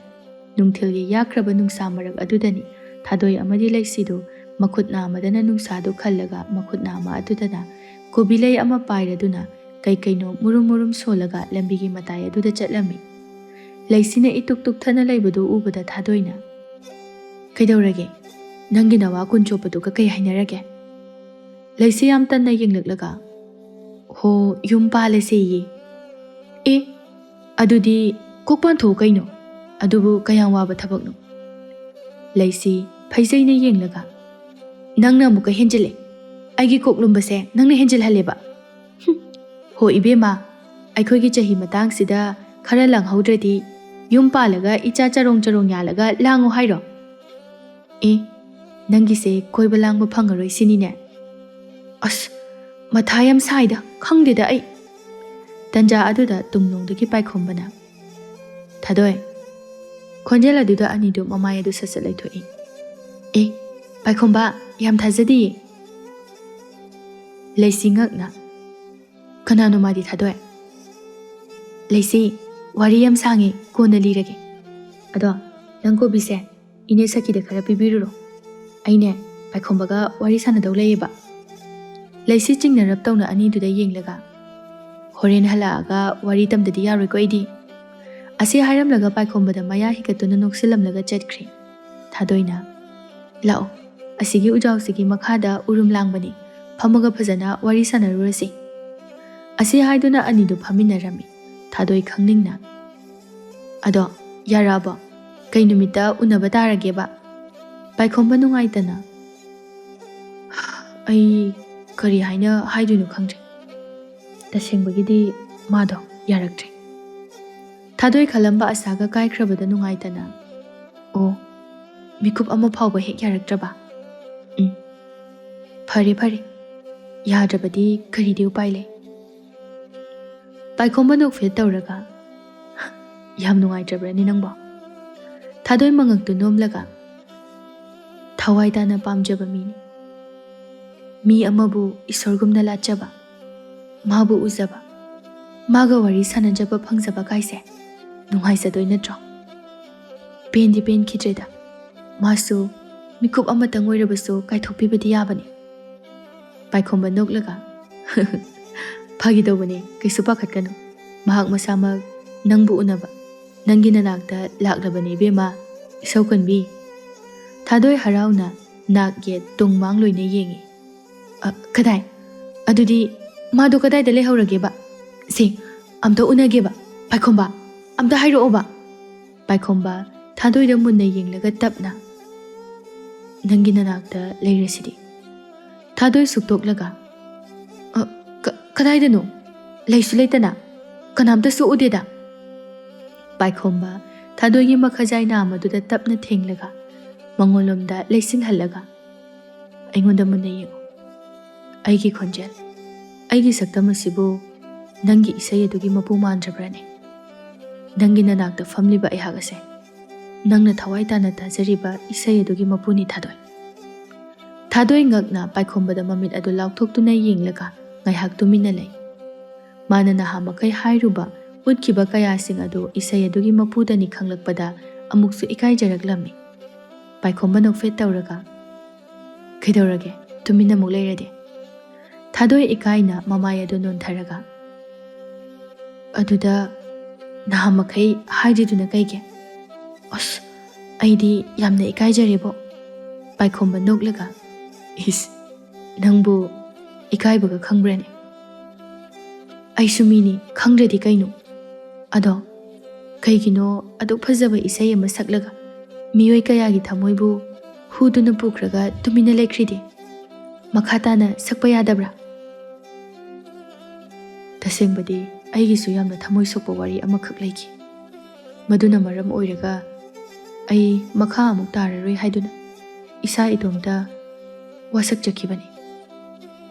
ꯅꯨꯡꯊꯤꯜꯒꯤ ꯌꯥꯛꯈ꯭ꯔꯕ ꯅꯨꯡꯁꯥ ꯃꯔꯛ ꯑꯗꯨꯗꯅꯤ ꯊꯥꯗꯣꯏ ꯑꯃꯗꯤ ꯂꯩꯁꯤꯗꯨ ꯃꯈꯨꯠꯅ ꯑꯃꯗꯅ ꯅꯨꯡꯁꯥꯗꯨ ꯈꯜꯂꯒ ꯃꯈꯨꯠꯅ ꯑꯃ ꯑꯗꯨꯗꯅ ꯀꯣꯕꯤꯂꯩ ꯑꯃ ꯄꯥꯏꯔꯗꯨꯅ ꯀꯩꯅꯣ ꯃꯨꯔꯨꯝ ꯃꯨꯔꯨꯝ ꯁꯣꯜꯂꯒ ꯂꯝꯕꯤꯒꯤ ꯃꯇꯥꯏ ꯑꯗꯨꯗ ꯆꯠꯂꯝꯃꯤ ꯂꯩꯁꯤꯅ ꯏꯇꯨꯛ ꯇꯨꯛꯊꯅ ꯂꯩꯕꯗꯨ ꯎꯕꯗ ꯊꯥꯗꯣꯏꯅ ꯀꯩꯗꯧꯔꯒꯦ ꯅꯪꯒꯤ ꯅꯋꯥ ꯀꯨꯟ ꯆꯣꯞꯄꯗꯨꯒ ꯀꯩ ꯍꯥꯏꯅꯔꯒꯦ ꯂꯩꯁꯤ ꯌꯥꯝ ꯇꯟꯅ ꯌꯦꯡꯂꯛꯂꯒ ꯍꯣ ꯌꯨꯝ ꯄꯥꯜꯂꯁꯦꯌꯦ ꯑꯗꯨꯗꯤ ꯀꯣꯛ ꯄꯥꯟꯊꯣꯛꯎ ꯀꯩꯅꯣ ꯑꯗꯨꯕꯨ ꯀꯌꯥꯝ ꯋꯥꯕ ꯊꯕꯛꯅꯣ ꯂꯩꯁꯤ ꯐꯩꯖꯩꯅ ꯌꯦꯡꯂꯒ ꯅꯪꯅ ꯑꯃꯨꯛꯀ ꯍꯦꯟꯖꯤꯜꯂꯦ ꯑꯩꯒꯤ ꯀꯣꯛ ꯂꯨꯝꯕꯁꯦ ꯅꯪꯅ ꯍꯦꯟꯖꯤꯜꯍꯜꯂꯦꯕ ꯍꯣ ꯏꯕꯦꯝꯃ ꯑꯩꯈꯣꯏꯒꯤ ꯆꯍꯤ ꯃꯇꯥꯡꯁꯤꯗ ꯈꯔ ꯂꯥꯡꯍꯧꯗ꯭ꯔꯗꯤ ꯌꯨꯝ ꯄꯥꯜꯂꯒ ꯏꯆꯥ ꯆꯔꯣꯡ ꯌꯥꯜꯂꯒ ꯂꯥꯡꯉꯣ ꯍꯥꯏꯔꯣ ꯅꯪꯒꯤꯁꯦ ꯀꯣꯏꯕ ꯂꯥꯡꯕ ꯐꯪꯉꯔꯣꯏ ꯁꯤꯅꯤꯅꯦ ꯑꯁ ꯃꯊꯥ ꯌꯥꯝ ꯁꯥꯏꯗ ꯈꯪꯗꯦꯗ ꯑꯩ ꯇꯟꯖꯥ ꯑꯗꯨꯗ ꯇꯨꯡꯂꯣꯝꯗꯒꯤ ꯄꯥꯏꯈꯣꯝꯕꯅ ꯊꯥꯗꯣꯏ ꯈꯣꯟꯖꯦꯜ ꯑꯗꯨꯗ ꯑꯅꯤꯗꯨ ꯃꯃꯥꯏ ꯑꯗꯨ ꯁꯠ-ꯁꯠ ꯂꯩꯊꯣꯛꯏ꯫ ꯑꯦ ꯄꯥꯏꯈꯣꯝꯕ ꯌꯥꯝ ꯊꯥꯖꯗꯤꯌꯦ꯫ ꯂꯩꯁꯤ ꯉꯛꯅ ꯀꯅꯥꯅꯣ ꯃꯥꯗꯤ ꯊꯥꯗꯣꯏ? ꯂꯩꯁꯤ ꯋꯥꯔꯤ ꯌꯥꯝ ꯁꯥꯡꯉꯦ ꯀꯣꯟꯅ ꯂꯤꯔꯒꯦ꯫ ꯑꯗꯣ ꯅꯪ ꯀꯣꯕꯤꯁꯦ ꯏꯅꯦ ꯁꯈꯤꯗ ꯈꯔ ꯄꯤꯕꯤꯔꯨꯔꯣ꯫ ꯑꯩꯅꯦ ꯄꯥꯏꯈꯣꯝꯕꯒ ꯋꯥꯔꯤ ꯁꯥꯟꯅꯗꯧ ꯂꯩꯌꯦꯕ꯫ ꯂꯩꯁꯤ ꯆꯤꯡꯅꯔꯞ ꯇꯧꯅ ꯑꯅꯤꯗꯨꯗ ꯌꯦꯡꯂꯒ ꯍꯣꯔꯦꯟ ꯍꯜꯂꯛꯑꯒ ꯋꯥꯔꯤ ꯇꯝꯗꯗꯤ ꯌꯥꯔꯣꯏꯀꯣ ꯑꯩꯗꯤ꯫ ꯑꯁꯤ ꯍꯥꯏꯔꯝꯂꯒ ꯄꯥꯏꯈꯣꯝꯕꯗ ꯃꯌꯥ ꯍꯤꯒꯠꯇꯨꯅ ꯅꯣꯛꯁꯤꯜꯂꯝꯂꯒ ꯆꯠꯈ꯭ꯔꯦ꯫ ꯊꯥꯗꯣꯏꯅ ꯂꯥꯛꯑꯣ ꯑꯁꯤꯒꯤ ꯎꯖꯥꯎꯁꯤꯒꯤ ꯃꯈꯥꯗ ꯎꯔꯨꯝ ꯂꯥꯡꯕꯅꯤ ꯐꯝꯃꯒ ꯐꯖꯅ ꯋꯥꯔꯤ ꯁꯥꯟꯅꯔꯨꯔꯁꯤ꯫ ꯑꯁꯤ ꯍꯥꯏꯗꯨꯅ ꯑꯅꯤꯗꯨ ꯐꯝꯃꯤꯟꯅꯔꯝꯃꯤ꯫ ꯊꯥꯗꯣꯏ ꯈꯪꯅꯤꯡꯅ ꯑꯗꯣ ꯌꯥꯔꯛꯑꯕꯣ? ꯀꯩ ꯅꯨꯃꯤꯠꯇ ꯎꯅꯕ ꯇꯥꯔꯒꯦꯕ? ꯄꯥꯏꯈꯣꯝꯕ ꯅꯨꯡꯉꯥꯏꯇꯅ ꯑꯩ ꯀꯔꯤ ꯍꯥꯏꯅ ꯍꯥꯏꯗꯣꯏꯅꯣ ꯈꯪꯗ꯭ꯔꯦ꯫ ꯇꯁꯦꯡꯕꯒꯤꯗꯤ ꯃꯥꯗꯣ ꯌꯥꯔꯛꯇ꯭ꯔꯦ꯫ ꯊꯥꯗꯣꯏ ꯈꯜꯂꯝꯕ ꯑꯁꯥꯒ ꯀꯥꯏꯈ꯭ꯔꯕꯗ ꯅꯨꯡꯉꯥꯏꯇꯅ ꯑꯣ ꯃꯤꯀꯨꯞ ꯑꯃ ꯐꯥꯎꯕ ꯍꯦꯛ ꯌꯥꯔꯛꯇ꯭ꯔꯕ? ꯐꯔꯦ ꯐꯔꯦ ꯌꯥꯗ꯭ꯔꯕꯗꯤ ꯀꯔꯤꯗꯤ ꯎꯄꯥꯏ ꯂꯩ꯫ ꯄꯥꯏꯈꯣꯝꯕ ꯅꯣꯛꯐꯦꯠ ꯇꯧꯔꯒ ꯌꯥꯝ ꯅꯨꯡꯉꯥꯏꯇ꯭ꯔꯕ꯭ꯔꯅꯤ ꯅꯪꯕꯣ? ꯊꯥꯗꯣꯏ ꯃꯉꯛꯇꯨ ꯅꯣꯝꯂꯒ ꯊꯋꯥꯏ ꯇꯥꯅ ꯄꯥꯝꯖꯕ ꯃꯤꯅꯤ꯫ ꯃꯤ ꯑꯃꯕꯨ ꯏꯁꯣꯔꯒꯨꯝꯅ ꯂꯥꯠꯆꯕ, ꯃꯥꯕꯨ ꯎꯖꯕ, ꯃꯥꯒ ꯋꯥꯔꯤ ꯁꯥꯟꯅꯖꯕ ꯐꯪꯖꯕ ꯀꯥꯏꯁꯦ ꯅꯨꯡꯉꯥꯏꯖꯗꯣꯏ ꯅꯠꯇ꯭ꯔꯣ? ꯄꯦꯟꯗꯤ ꯄꯦꯟꯈꯤꯗ꯭ꯔꯦꯗ ꯃꯥꯁꯨ ꯃꯤꯀꯨꯞ ꯑꯃꯇꯪ ꯑꯣꯏꯔꯕꯁꯨ ꯀꯥꯏꯊꯣꯛꯄꯤꯕꯗꯤ ꯌꯥꯕꯅꯤ꯫ ꯄꯥꯏꯈꯣꯝꯕ ꯅꯣꯛꯂꯒ ꯐꯥꯒꯤ ꯇꯧꯕꯅꯦ ꯀꯩꯁꯨ ꯄꯥꯈꯠꯀꯅꯨ ꯃꯍꯥꯛ ꯃꯁꯥꯃꯛ ꯅꯪꯕꯨ ꯎꯅꯕ ꯅꯪꯒꯤ ꯅꯅꯥꯛꯇ ꯂꯥꯛꯂꯕꯅꯦ ꯏꯕꯦꯝꯃ ꯏꯁꯧ ꯀꯟꯕꯤ꯫ ꯊꯥꯗꯣꯏ ꯍꯔꯥꯎꯅ ꯅꯥꯛ ꯌꯦꯠ ꯇꯨꯡ ꯃꯥꯡ ꯂꯣꯏꯅ ꯌꯦꯡꯉꯤ꯫ ꯀꯗꯥꯏ? ꯑꯗꯨꯗꯤ ꯃꯥꯗꯣ ꯀꯗꯥꯏꯗ ꯂꯩꯍꯧꯔꯒꯦꯕ? ꯁꯤ ꯑꯝꯇ ꯎꯅꯒꯦꯕ ꯄꯥꯏꯈꯣꯝꯕ ꯑꯝꯇ ꯍꯥꯏꯔꯛꯑꯣꯕ꯫ ꯄꯥꯏꯈꯣꯝꯕ ꯊꯥꯗꯣꯏꯗ ꯃꯨꯟꯅ ꯌꯦꯡꯂꯒ ꯇꯞꯅ ꯅꯪꯒꯤ ꯅꯅꯥꯛꯇ ꯂꯩꯔꯁꯤꯗꯤ꯫ ꯊꯥꯗꯣꯏ ꯁꯨꯛꯇꯣꯛꯂꯒ ꯀꯗꯥꯏꯗꯅꯣ? ꯂꯩꯁꯨ ꯂꯩꯇꯅ ꯀꯅꯥꯝꯇꯁꯨ ꯎꯗꯦꯗ꯫ ꯄꯥꯏꯈꯣꯝꯕ ꯊꯥꯗꯣꯏꯒꯤ ꯃꯈꯖꯥꯏ ꯅꯥꯝꯃꯗꯨꯗ ꯇꯞꯅ ꯊꯦꯡꯂꯒ ꯃꯉꯣꯟꯂꯣꯝꯗ ꯂꯩꯁꯤꯟꯍꯜꯂꯒ ꯑꯩꯉꯣꯟꯗ ꯃꯨꯟꯅ ꯌꯦꯡꯉꯨ꯫ ꯑꯩꯒꯤ ꯈꯣꯟꯖꯦꯜ, ꯑꯩꯒꯤ ꯁꯛꯇꯝ ꯑꯁꯤꯕꯨ ꯅꯪꯒꯤ ꯏꯁꯩ ꯑꯗꯨꯒꯤ ꯃꯄꯨ ꯃꯥꯟꯗ꯭ꯔꯕ꯭ꯔꯅꯦ? ꯅꯪꯒꯤ ꯅꯅꯥꯛꯇ ꯐꯝꯂꯤꯕ ꯑꯩꯍꯥꯛ ꯑꯁꯦ ꯅꯪꯅ ꯊꯋꯥꯏ ꯇꯥꯅ ꯇꯥꯖꯔꯤꯕ ꯏꯁꯩ ꯑꯗꯨꯒꯤ ꯃꯄꯨꯅꯤ ꯊꯥꯗꯣꯏ꯫ ꯊꯥꯗꯣꯏ ꯉꯛꯅ ꯄꯥꯏꯈꯣꯝꯕꯗ ꯃꯃꯤꯠ ꯑꯗꯨ ꯂꯥꯎꯊꯣꯛꯇꯨꯅ ꯌꯦꯡꯂꯒ ꯉꯥꯏꯍꯥꯛ ꯇꯨꯃꯤꯟꯅ ꯂꯩ꯫ ꯃꯥꯅ ꯅꯍꯥꯃꯈꯩ ꯍꯥꯏꯔꯨꯕ ꯎꯠꯈꯤꯕ ꯀꯌꯥꯁꯤꯡ ꯑꯗꯨ ꯏꯁꯩ ꯑꯗꯨꯒꯤ ꯃꯄꯨꯗꯅꯤ ꯈꯪꯂꯛꯄꯗ ꯑꯃꯨꯛꯁꯨ ꯏꯀꯥꯏꯖꯔꯛꯂꯝꯃꯤ꯫ ꯄꯥꯏꯈꯣꯝꯕ ꯅꯣꯛꯐꯦꯠ ꯇꯧꯔꯒ ꯀꯩꯗꯧꯔꯒꯦ ꯇꯨꯃꯤꯟꯅ ꯑꯃꯨꯛ ꯂꯩꯔꯗꯤ? ꯊꯥꯗꯣꯏ ꯏꯀꯥꯏꯅ ꯃꯃꯥꯏ ꯑꯗꯨ ꯅꯣꯟꯊꯔꯒ ꯑꯗꯨꯗ ꯅꯍꯥꯃꯈꯩ ꯍꯥꯏꯗ꯭ꯔꯤꯗꯨꯅ ꯀꯩꯒꯤ? ꯑꯁ ꯑꯩꯗꯤ ꯌꯥꯝꯅ ꯏꯀꯥꯏꯖꯔꯦꯕꯣ꯫ ꯄꯥꯏꯈꯣꯝꯕ ꯅꯣꯛꯂꯒ ꯏꯁ ꯅꯪꯕꯨ ꯏꯀꯥꯏꯕꯒ ꯈꯪꯕ꯭ꯔꯅꯦ? ꯑꯩꯁꯨ ꯃꯤꯅꯤ ꯈꯪꯗ꯭ꯔꯗꯤ ꯀꯩꯅꯣ? ꯑꯗꯣ ꯀꯩꯒꯤꯅꯣ ꯑꯗꯨꯛ ꯐꯖꯕ ꯏꯁꯩ ꯑꯃ ꯁꯛꯂꯒ ꯃꯤꯑꯣꯏ ꯀꯌꯥꯒꯤ ꯊꯃꯣꯏꯕꯨ ꯍꯨꯗꯨꯅ ꯄꯨꯈ꯭ꯔꯒ ꯇꯨꯃꯤꯟꯅ ꯂꯩꯈ꯭ꯔꯤꯗꯤ? ꯃꯈꯥ ꯇꯥꯅ ꯁꯛꯄ ꯌꯥꯗꯕ꯭ꯔꯥ? ꯇꯁꯦꯡꯕꯗꯤ ꯑꯩꯒꯤꯁꯨ ꯌꯥꯝꯅ ꯊꯃꯣꯏ ꯁꯣꯛꯄ ꯋꯥꯔꯤ ꯑꯃꯈꯛ ꯂꯩꯈꯤ꯫ ꯃꯗꯨꯅ ꯃꯔꯝ ꯑꯣꯏꯔꯒ ꯑꯩ ꯃꯈꯥ ꯑꯃꯨꯛ ꯇꯥꯔꯔꯣꯏ ꯍꯥꯏꯗꯨꯅ ꯏꯁꯥ ꯏꯇꯣꯝꯇ ꯋꯥꯁꯛꯆꯈꯤꯕꯅꯤ꯫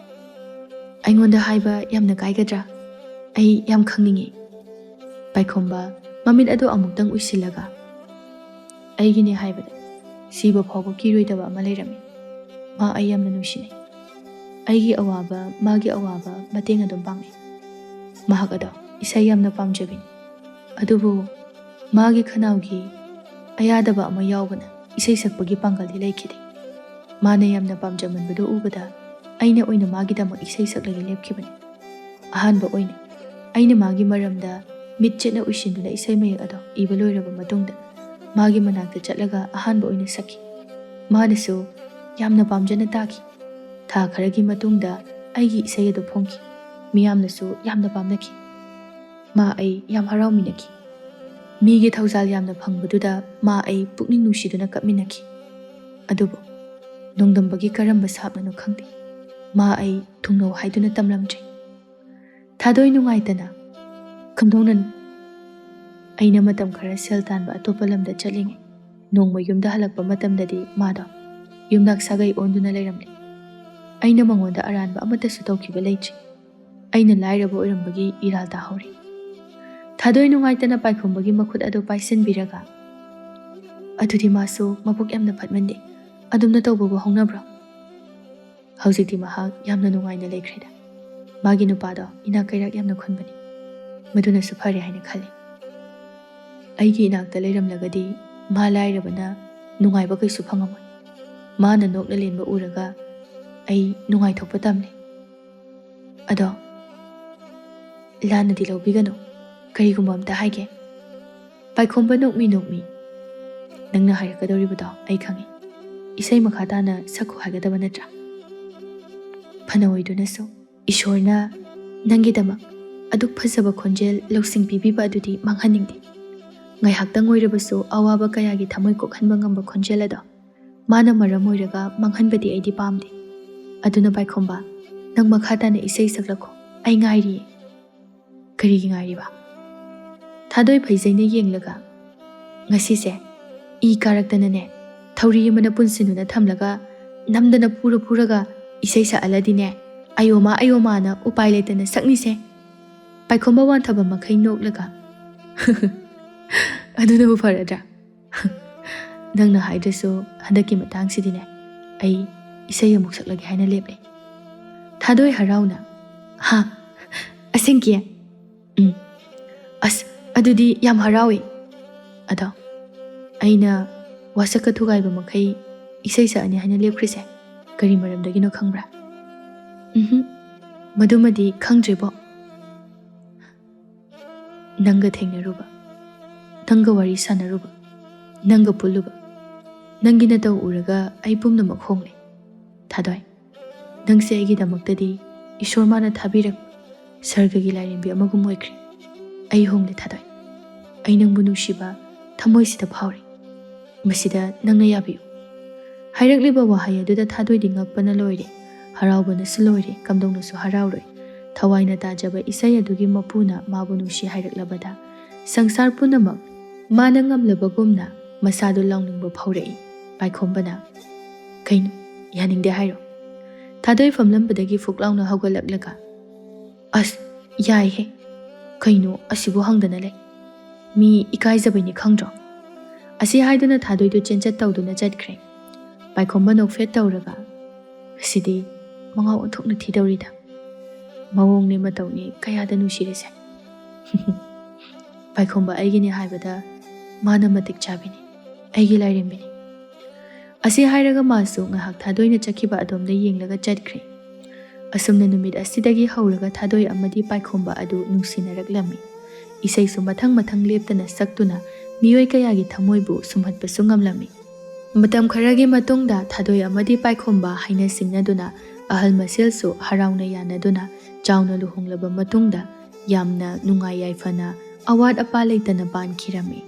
ꯑꯩꯉꯣꯟꯗ ꯍꯥꯏꯕ ꯌꯥꯝꯅ ꯀꯥꯏꯒꯗ꯭ꯔꯥ? ꯑꯩ ꯌꯥꯝ ꯈꯪꯅꯤꯡꯉꯤ꯫ ꯄꯥꯏꯈꯣꯝꯕ ꯃꯃꯤꯠ ꯑꯗꯨ ꯑꯃꯨꯛꯇꯪ ꯎꯏꯁꯤꯜꯂꯒ ꯑꯩꯒꯤꯅꯦ ꯍꯥꯏꯕꯗ ꯁꯤꯕ ꯐꯥꯎꯕ ꯀꯤꯔꯣꯏꯗꯕ ꯑꯃ ꯂꯩꯔꯝꯃꯤ꯫ ꯃꯥ ꯑꯩ ꯌꯥꯝꯅ ꯅꯨꯡꯁꯤꯅꯩ꯫ ꯑꯩꯒꯤ ꯑꯋꯥꯕ ꯃꯥꯒꯤ ꯑꯋꯥꯕ ꯃꯇꯦꯡ ꯑꯗꯨꯝ ꯄꯥꯡꯅꯩ꯫ ꯃꯍꯥꯛ ꯑꯗꯣ ꯏꯁꯩ ꯌꯥꯝꯅ ꯄꯥꯝꯖꯕꯤꯅꯤ꯫ ꯑꯗꯨꯕꯨ ꯃꯥꯒꯤ ꯈꯅꯥꯎꯒꯤ ꯑꯌꯥꯗꯕ ꯑꯃ ꯌꯥꯎꯕꯅ ꯏꯁꯩ ꯁꯛꯄꯒꯤ ꯄꯥꯡꯒꯜꯗꯤ ꯂꯩꯈꯤꯗꯦ꯫ ꯃꯥꯅ ꯌꯥꯝꯅ ꯄꯥꯝꯖꯃꯟꯕꯗꯨ ꯎꯕꯗ ꯑꯩꯅ ꯑꯣꯏꯅ ꯃꯥꯒꯤꯗꯃꯛ ꯏꯁꯩ ꯁꯛꯂꯒ ꯂꯦꯞꯈꯤꯕꯅꯤ꯫ ꯑꯍꯥꯟꯕ ꯑꯣꯏꯅ ꯑꯩꯅ ꯃꯥꯒꯤ ꯃꯔꯝꯗ ꯃꯤꯠ ꯆꯦꯠꯅ ꯎꯏꯁꯤꯟꯗꯨꯅ ꯏꯁꯩ ꯃꯌꯦꯛ ꯑꯗꯣ ꯏꯕ ꯂꯣꯏꯔꯕ ꯃꯇꯨꯡꯗ ꯃꯥꯒꯤ ꯃꯅꯥꯛꯇ ꯆꯠꯂꯒ ꯑꯍꯥꯟꯕ ꯑꯣꯏꯅ ꯁꯛꯈꯤ꯫ ꯃꯥꯅꯁꯨ ꯌꯥꯝꯅ ꯄꯥꯝꯖꯅ ꯇꯥꯈꯤ꯫ ꯊꯥ ꯈꯔꯒꯤ ꯃꯇꯨꯡꯗ ꯑꯩꯒꯤ ꯏꯁꯩ ꯑꯗꯨ ꯐꯣꯡꯈꯤ꯫ ꯃꯤꯌꯥꯝꯅꯁꯨ ꯌꯥꯝꯅ ꯄꯥꯝꯅꯈꯤ꯫ ꯃꯥ ꯑꯩ ꯌꯥꯝ ꯍꯔꯥꯎꯃꯤꯟꯅꯈꯤ꯫ ꯃꯤꯒꯤ ꯊꯧꯖꯥꯜ ꯌꯥꯝꯅ ꯐꯪꯕꯗꯨꯗ ꯃꯥ ꯑꯩ ꯄꯨꯛꯅꯤꯡ ꯅꯨꯡꯁꯤꯗꯨꯅ ꯀꯞꯃꯤꯟꯅꯈꯤ꯫ ꯑꯗꯨꯕꯨ ꯅꯣꯡꯗꯝꯕꯒꯤ ꯀꯔꯝꯕ ꯁꯥꯞꯅꯅꯣ ꯈꯪꯗꯦ ꯃꯥ ꯑꯩ ꯊꯨꯡꯅꯧ ꯍꯥꯏꯗꯨꯅ ꯇꯝꯂꯝꯗ꯭ꯔꯦ꯫ ꯊꯥꯗꯣꯏ ꯅꯨꯡꯉꯥꯏꯇꯅ ꯀꯝꯗꯧꯅꯅꯣ? ꯑꯩꯅ ꯃꯇꯝ ꯈꯔ ꯁꯦꯜ ꯇꯥꯟꯕ ꯑꯇꯣꯞꯄ ꯂꯝꯗ ꯆꯠꯂꯤꯉꯩ ꯅꯣꯡꯃ ꯌꯨꯝꯗ ꯍꯜꯂꯛꯄ ꯃꯇꯝꯗꯗꯤ ꯃꯥꯗꯣ ꯌꯨꯝꯅꯥꯛ ꯁꯥꯒꯩ ꯑꯣꯟꯗꯨꯅ ꯂꯩꯔꯝꯂꯦ꯫ ꯑꯩꯅ ꯃꯉꯣꯟꯗ ꯑꯔꯥꯟꯕ ꯑꯃꯠꯇꯁꯨ ꯇꯧꯈꯤꯕ ꯂꯩꯇ꯭ꯔꯤ꯫ ꯑꯩꯅ ꯂꯥꯏꯔꯕ ꯑꯣꯏꯔꯝꯕꯒꯤ ꯏꯔꯥꯜ ꯇꯥꯍꯧꯔꯤ꯫ ꯊꯥꯗꯣꯏ ꯅꯨꯡꯉꯥꯏꯇꯅ ꯄꯥꯏꯈꯣꯝꯕꯒꯤ ꯃꯈꯨꯠ ꯑꯗꯨ ꯄꯥꯏꯁꯤꯟꯕꯤꯔꯒ, ꯑꯗꯨꯗꯤ ꯃꯥꯁꯨ ꯃꯕꯨꯛ ꯌꯥꯝꯅ ꯐꯠꯃꯟꯗꯦ, ꯑꯗꯨꯝꯅ ꯇꯧꯕꯕꯨ ꯍꯧꯅꯕ꯭ꯔꯣ? ꯍꯧꯖꯤꯛꯇꯤ ꯃꯍꯥꯛ ꯌꯥꯝꯅ ꯅꯨꯡꯉꯥꯏꯅ ꯂꯩꯈ꯭ꯔꯦꯗ꯫ ꯃꯥꯒꯤ ꯅꯨꯄꯥꯗꯣ ꯏꯅꯥꯛ ꯀꯩꯔꯥꯛ ꯌꯥꯝꯅ ꯈꯨꯟꯕꯅꯤ, ꯃꯗꯨꯅꯁꯨ ꯐꯔꯦ ꯍꯥꯏꯅ ꯈꯜꯂꯤ꯫ ꯑꯩꯒꯤ ꯏꯅꯥꯛꯇ ꯂꯩꯔꯝꯂꯒꯗꯤ ꯃꯥ ꯂꯥꯏꯔꯕꯅ ꯅꯨꯡꯉꯥꯏꯕ ꯀꯩꯁꯨ ꯐꯪꯉꯝꯃꯣꯏ꯫ ꯃꯥꯅ ꯅꯣꯛꯅ ꯂꯦꯟꯕ ꯎꯔꯒ ꯑꯩ ꯅꯨꯡꯉꯥꯏꯊꯣꯛꯄ ꯇꯝꯂꯤ꯫ ꯑꯗꯣ ꯂꯥꯟꯅꯗꯤ ꯂꯧꯕꯤꯒꯅꯨ, ꯀꯔꯤꯒꯨꯝꯕ ꯑꯝꯇ ꯍꯥꯏꯒꯦ꯫ ꯄꯥꯏꯈꯣꯝꯕ ꯅꯣꯛꯃꯤ ꯅꯣꯛꯃꯤ, ꯅꯪꯅ ꯍꯥꯏꯔꯛꯀꯗꯧꯔꯤꯕꯗꯣ ꯑꯩ ꯈꯪꯏ꯫ ꯏꯁꯩ ꯃꯈꯥ ꯇꯥꯅ ꯁꯛꯈꯣ ꯍꯥꯏꯒꯗꯕ ꯅꯠꯇ꯭ꯔꯥ? ꯐꯅ ꯑꯣꯏꯗꯨꯅꯁꯨ ꯏꯁꯣꯔꯅ ꯅꯪꯒꯤꯗꯃꯛ ꯑꯗꯨꯛ ꯐꯖꯕ ꯈꯣꯟꯖꯦꯜ ꯂꯧꯁꯤꯡ ꯄꯤꯕꯤꯕ ꯑꯗꯨꯗꯤ ꯃꯥꯡꯍꯟꯅꯤꯡꯗꯦ꯫ ꯉꯥꯏꯍꯥꯛꯇꯪ ꯑꯣꯏꯔꯕꯁꯨ ꯑꯋꯥꯕ ꯀꯌꯥꯒꯤ ꯊꯃꯣꯏ ꯀꯣꯛꯍꯟꯕ ꯉꯝꯕ ꯈꯣꯟꯖꯦꯜ ꯑꯗꯣ ꯃꯥꯅ ꯃꯔꯝ ꯑꯣꯏꯔꯒ ꯃꯥꯡꯍꯟꯕꯗꯤ ꯑꯩꯗꯤ ꯄꯥꯝꯗꯦ꯫ ꯑꯗꯨꯅ ꯄꯥꯏꯈꯣꯝꯕ, ꯅꯪ ꯃꯈꯥ ꯇꯥꯅ ꯏꯁꯩ ꯁꯛꯂꯛꯈꯣ, ꯑꯩ ꯉꯥꯏꯔꯤꯌꯦ꯫ ꯀꯔꯤꯒꯤ ꯉꯥꯏꯔꯤꯕ? ꯊꯥꯗꯣꯏ ꯐꯩꯖꯩꯅ ꯌꯦꯡꯂꯒ, ꯉꯁꯤꯁꯦ ꯏ ꯀꯥꯔꯛꯇꯅꯅꯦ ꯊꯧꯔꯤ ꯑꯃꯅ ꯄꯨꯟꯁꯤꯟꯗꯨꯅ ꯊꯝꯂꯒ ꯅꯝꯗꯅ ꯐꯨꯔꯒ ꯏꯁꯩ ꯁꯛꯍꯜꯂꯗꯤꯅꯦ ꯑꯌꯣꯃꯥꯅ ꯎꯄꯥꯏ ꯂꯩꯇꯅ ꯁꯛꯅꯤꯁꯦ꯫ ꯄꯥꯏꯈꯣꯝꯕ ꯋꯥꯟꯊꯕ ꯃꯈꯩ ꯅꯣꯛꯂꯒ, ꯑꯗꯨꯅꯕꯨ ꯐꯔꯗ꯭ꯔꯥ? ꯅꯪꯅ ꯍꯥꯏꯗ꯭ꯔꯁꯨ ꯍꯟꯗꯛꯀꯤ ꯃꯇꯥꯡꯁꯤꯗꯤꯅꯦ ꯑꯩ ꯏꯁꯩ ꯑꯃꯨꯛ ꯁꯛꯂꯒꯦ ꯍꯥꯏꯅ ꯂꯦꯞꯂꯦ꯫ ꯊꯥꯗꯣꯏ ꯍꯔꯥꯎꯅ, ꯍꯥ, ꯑꯁꯦꯡꯀꯤ? ꯑꯁ, ꯑꯗꯨꯗꯤ ꯌꯥꯝ ꯍꯔꯥꯎꯏ꯫ ꯑꯗꯣ ꯑꯩꯅ ꯋꯥꯁꯛꯀ ꯊꯨꯒꯥꯏꯕ ꯃꯈꯩ ꯏꯁꯩ ꯁꯛꯑꯅꯤ ꯍꯥꯏꯅ ꯂꯦꯞꯈ꯭ꯔꯤꯁꯦ ꯀꯔꯤ ꯃꯔꯝꯗꯒꯤꯅꯣ ꯈꯪꯕ꯭ꯔꯥ? ꯃꯗꯨꯃꯗꯤ ꯈꯪꯗ꯭ꯔꯤꯕꯣ꯫ ꯅꯪꯒ ꯊꯦꯡꯅꯔꯨꯕ, ꯅꯪꯒ ꯋꯥꯔꯤ ꯁꯥꯟꯅꯔꯨꯕ, ꯅꯪꯒ ꯄꯨꯜꯂꯨꯕ, ꯅꯪꯒꯤ ꯅꯇꯧ ꯎꯔꯒ ꯑꯩ ꯄꯨꯝꯅꯃꯛ ꯍꯣꯡꯂꯦ꯫ ꯊꯥꯗꯣꯏ, ꯅꯪꯁꯦ ꯑꯩꯒꯤꯗꯃꯛꯇꯗꯤ ꯏꯁꯣꯔ ꯃꯥꯅ ꯊꯥꯕꯤꯔꯛꯄ ꯁꯔꯒꯒꯤ ꯂꯥꯏꯔꯦꯝꯕꯤ ꯑꯃꯒꯨꯝ ꯑꯣꯏꯈ꯭ꯔꯦ꯫ ꯑꯩ ꯍꯣꯡꯂꯦ ꯊꯥꯗꯣꯏ꯫ ꯑꯩ ꯅꯪꯕꯨ ꯅꯨꯡꯁꯤꯕ ꯊꯃꯣꯏꯁꯤꯗ ꯐꯥꯎꯔꯤ꯫ ꯃꯁꯤꯗ ꯅꯪꯅ ꯌꯥꯕꯤꯌꯨ꯫ ꯍꯥꯏꯔꯛꯂꯤꯕ ꯋꯥꯍꯩ ꯑꯗꯨꯗ ꯊꯥꯗꯣꯏꯗꯤ ꯉꯛꯄꯅ ꯂꯣꯏꯔꯦ, ꯍꯔꯥꯎꯕꯅꯁꯨ ꯂꯣꯏꯔꯦ, ꯀꯝꯗꯧꯅꯁꯨ ꯍꯔꯥꯎꯔꯣꯏ꯫ ꯊꯋꯥꯏꯅ ꯇꯥꯖꯕ ꯏꯁꯩ ꯑꯗꯨꯒꯤ ꯃꯄꯨꯅ ꯃꯥꯕꯨ ꯅꯨꯡꯁꯤ ꯍꯥꯏꯔꯛꯂꯕꯗ ꯁꯪꯁꯥꯔ ꯄꯨꯝꯅꯃꯛ ꯃꯥꯅ ꯉꯝꯂꯕꯒꯨꯝꯅ ꯃꯁꯥꯗꯨ ꯂꯥꯎꯅꯤꯡꯕ ꯐꯥꯎꯔꯛꯏ꯫ ꯄꯥꯏꯈꯣꯝꯕꯅ, ꯀꯩꯅꯣ ꯌꯥꯅꯤꯡꯗꯦ ꯍꯥꯏꯔꯣ? ꯊꯥꯗꯣꯏ ꯐꯝꯂꯝꯕꯗꯒꯤ ꯐꯨꯛ ꯂꯥꯎꯅ ꯍꯧꯒꯠꯂꯛꯂꯒ, ꯑꯁ ꯌꯥꯏꯍꯦ, ꯀꯩꯅꯣ ꯑꯁꯤꯕꯨ ꯍꯪꯗꯅ ꯂꯩ, ꯃꯤ ꯏꯀꯥꯏꯖꯕꯩꯅꯤ ꯈꯪꯗ꯭ꯔꯣ? ꯑꯁꯤ ꯍꯥꯏꯗꯨꯅ ꯊꯥꯗꯣꯏꯗꯨ ꯆꯦꯟꯆꯠ ꯇꯧꯗꯨꯅ ꯆꯠꯈ꯭ꯔꯦ꯫ ꯄꯥꯏꯈꯣꯝꯕ ꯅꯣꯛꯐꯦꯠ ꯇꯧꯔꯒ, ꯑꯁꯤꯗꯤ ꯃꯉꯥꯎ ꯑꯣꯟꯊꯣꯛꯅ ꯊꯤꯗꯧꯔꯤꯗ, ꯃꯑꯣꯡꯅꯦ ꯃꯇꯧꯅꯦ ꯀꯌꯥꯗ ꯅꯨꯡꯁꯤꯔꯤꯁꯦ꯫ ꯄꯥꯏꯈꯣꯝꯕ ꯑꯩꯒꯤꯅꯤ ꯍꯥꯏꯕꯗ ꯃꯥꯅ ꯃꯇꯤꯛ ꯆꯥꯕꯤꯅꯤ, ꯑꯩꯒꯤ ꯂꯥꯏꯔꯦꯝꯕꯤꯅꯤ꯫ ꯑꯁꯤ ꯍꯥꯏꯔꯒ ꯃꯥꯁꯨ ꯉꯥꯏꯍꯥꯛ ꯊꯥꯗꯣꯏꯅ ꯆꯠꯈꯤꯕ ꯑꯗꯣꯝꯗ ꯌꯦꯡꯂꯒ ꯆꯠꯈ꯭ꯔꯦ꯫ ꯑꯁꯨꯝꯅ ꯅꯨꯃꯤꯠ ꯑꯁꯤꯗꯒꯤ ꯍꯧꯔꯒ ꯊꯥꯗꯣꯏ ꯑꯃꯗꯤ ꯄꯥꯏꯈꯣꯝꯕ ꯑꯗꯨ ꯅꯨꯡꯁꯤꯅꯔꯛꯂꯝꯃꯤ꯫ ꯏꯁꯩꯁꯨ ꯃꯊꯪ ꯃꯊꯪ ꯂꯦꯞꯇꯅ ꯁꯛꯇꯨꯅ ꯃꯤꯑꯣꯏ ꯀꯌꯥꯒꯤ ꯊꯃꯣꯏꯕꯨ ꯁꯨꯝꯍꯠꯄꯁꯨ ꯉꯝꯂꯝꯃꯤ꯫ ꯃꯇꯝ ꯈꯔꯒꯤ ꯃꯇꯨꯡꯗ ꯊꯥꯗꯣꯏ ꯑꯃꯗꯤ ꯄꯥꯏꯈꯣꯝꯕ ꯍꯥꯏꯅ ꯁꯤꯡꯅꯗꯨꯅ ꯑꯍꯜ ꯃꯁꯦꯜꯁꯨ ꯍꯔꯥꯎꯅ ꯌꯥꯅꯗꯨꯅ ꯆꯥꯎꯅ ꯂꯨꯍꯣꯡꯂꯕ ꯃꯇꯨꯡꯗ ꯌꯥꯝꯅ ꯅꯨꯡꯉꯥꯏ ꯌꯥꯏꯐꯅ ꯑꯋꯥꯠ ꯑꯄꯥ ꯂꯩꯇꯅ ꯄꯥꯟꯈꯤꯔꯝꯃꯤ꯫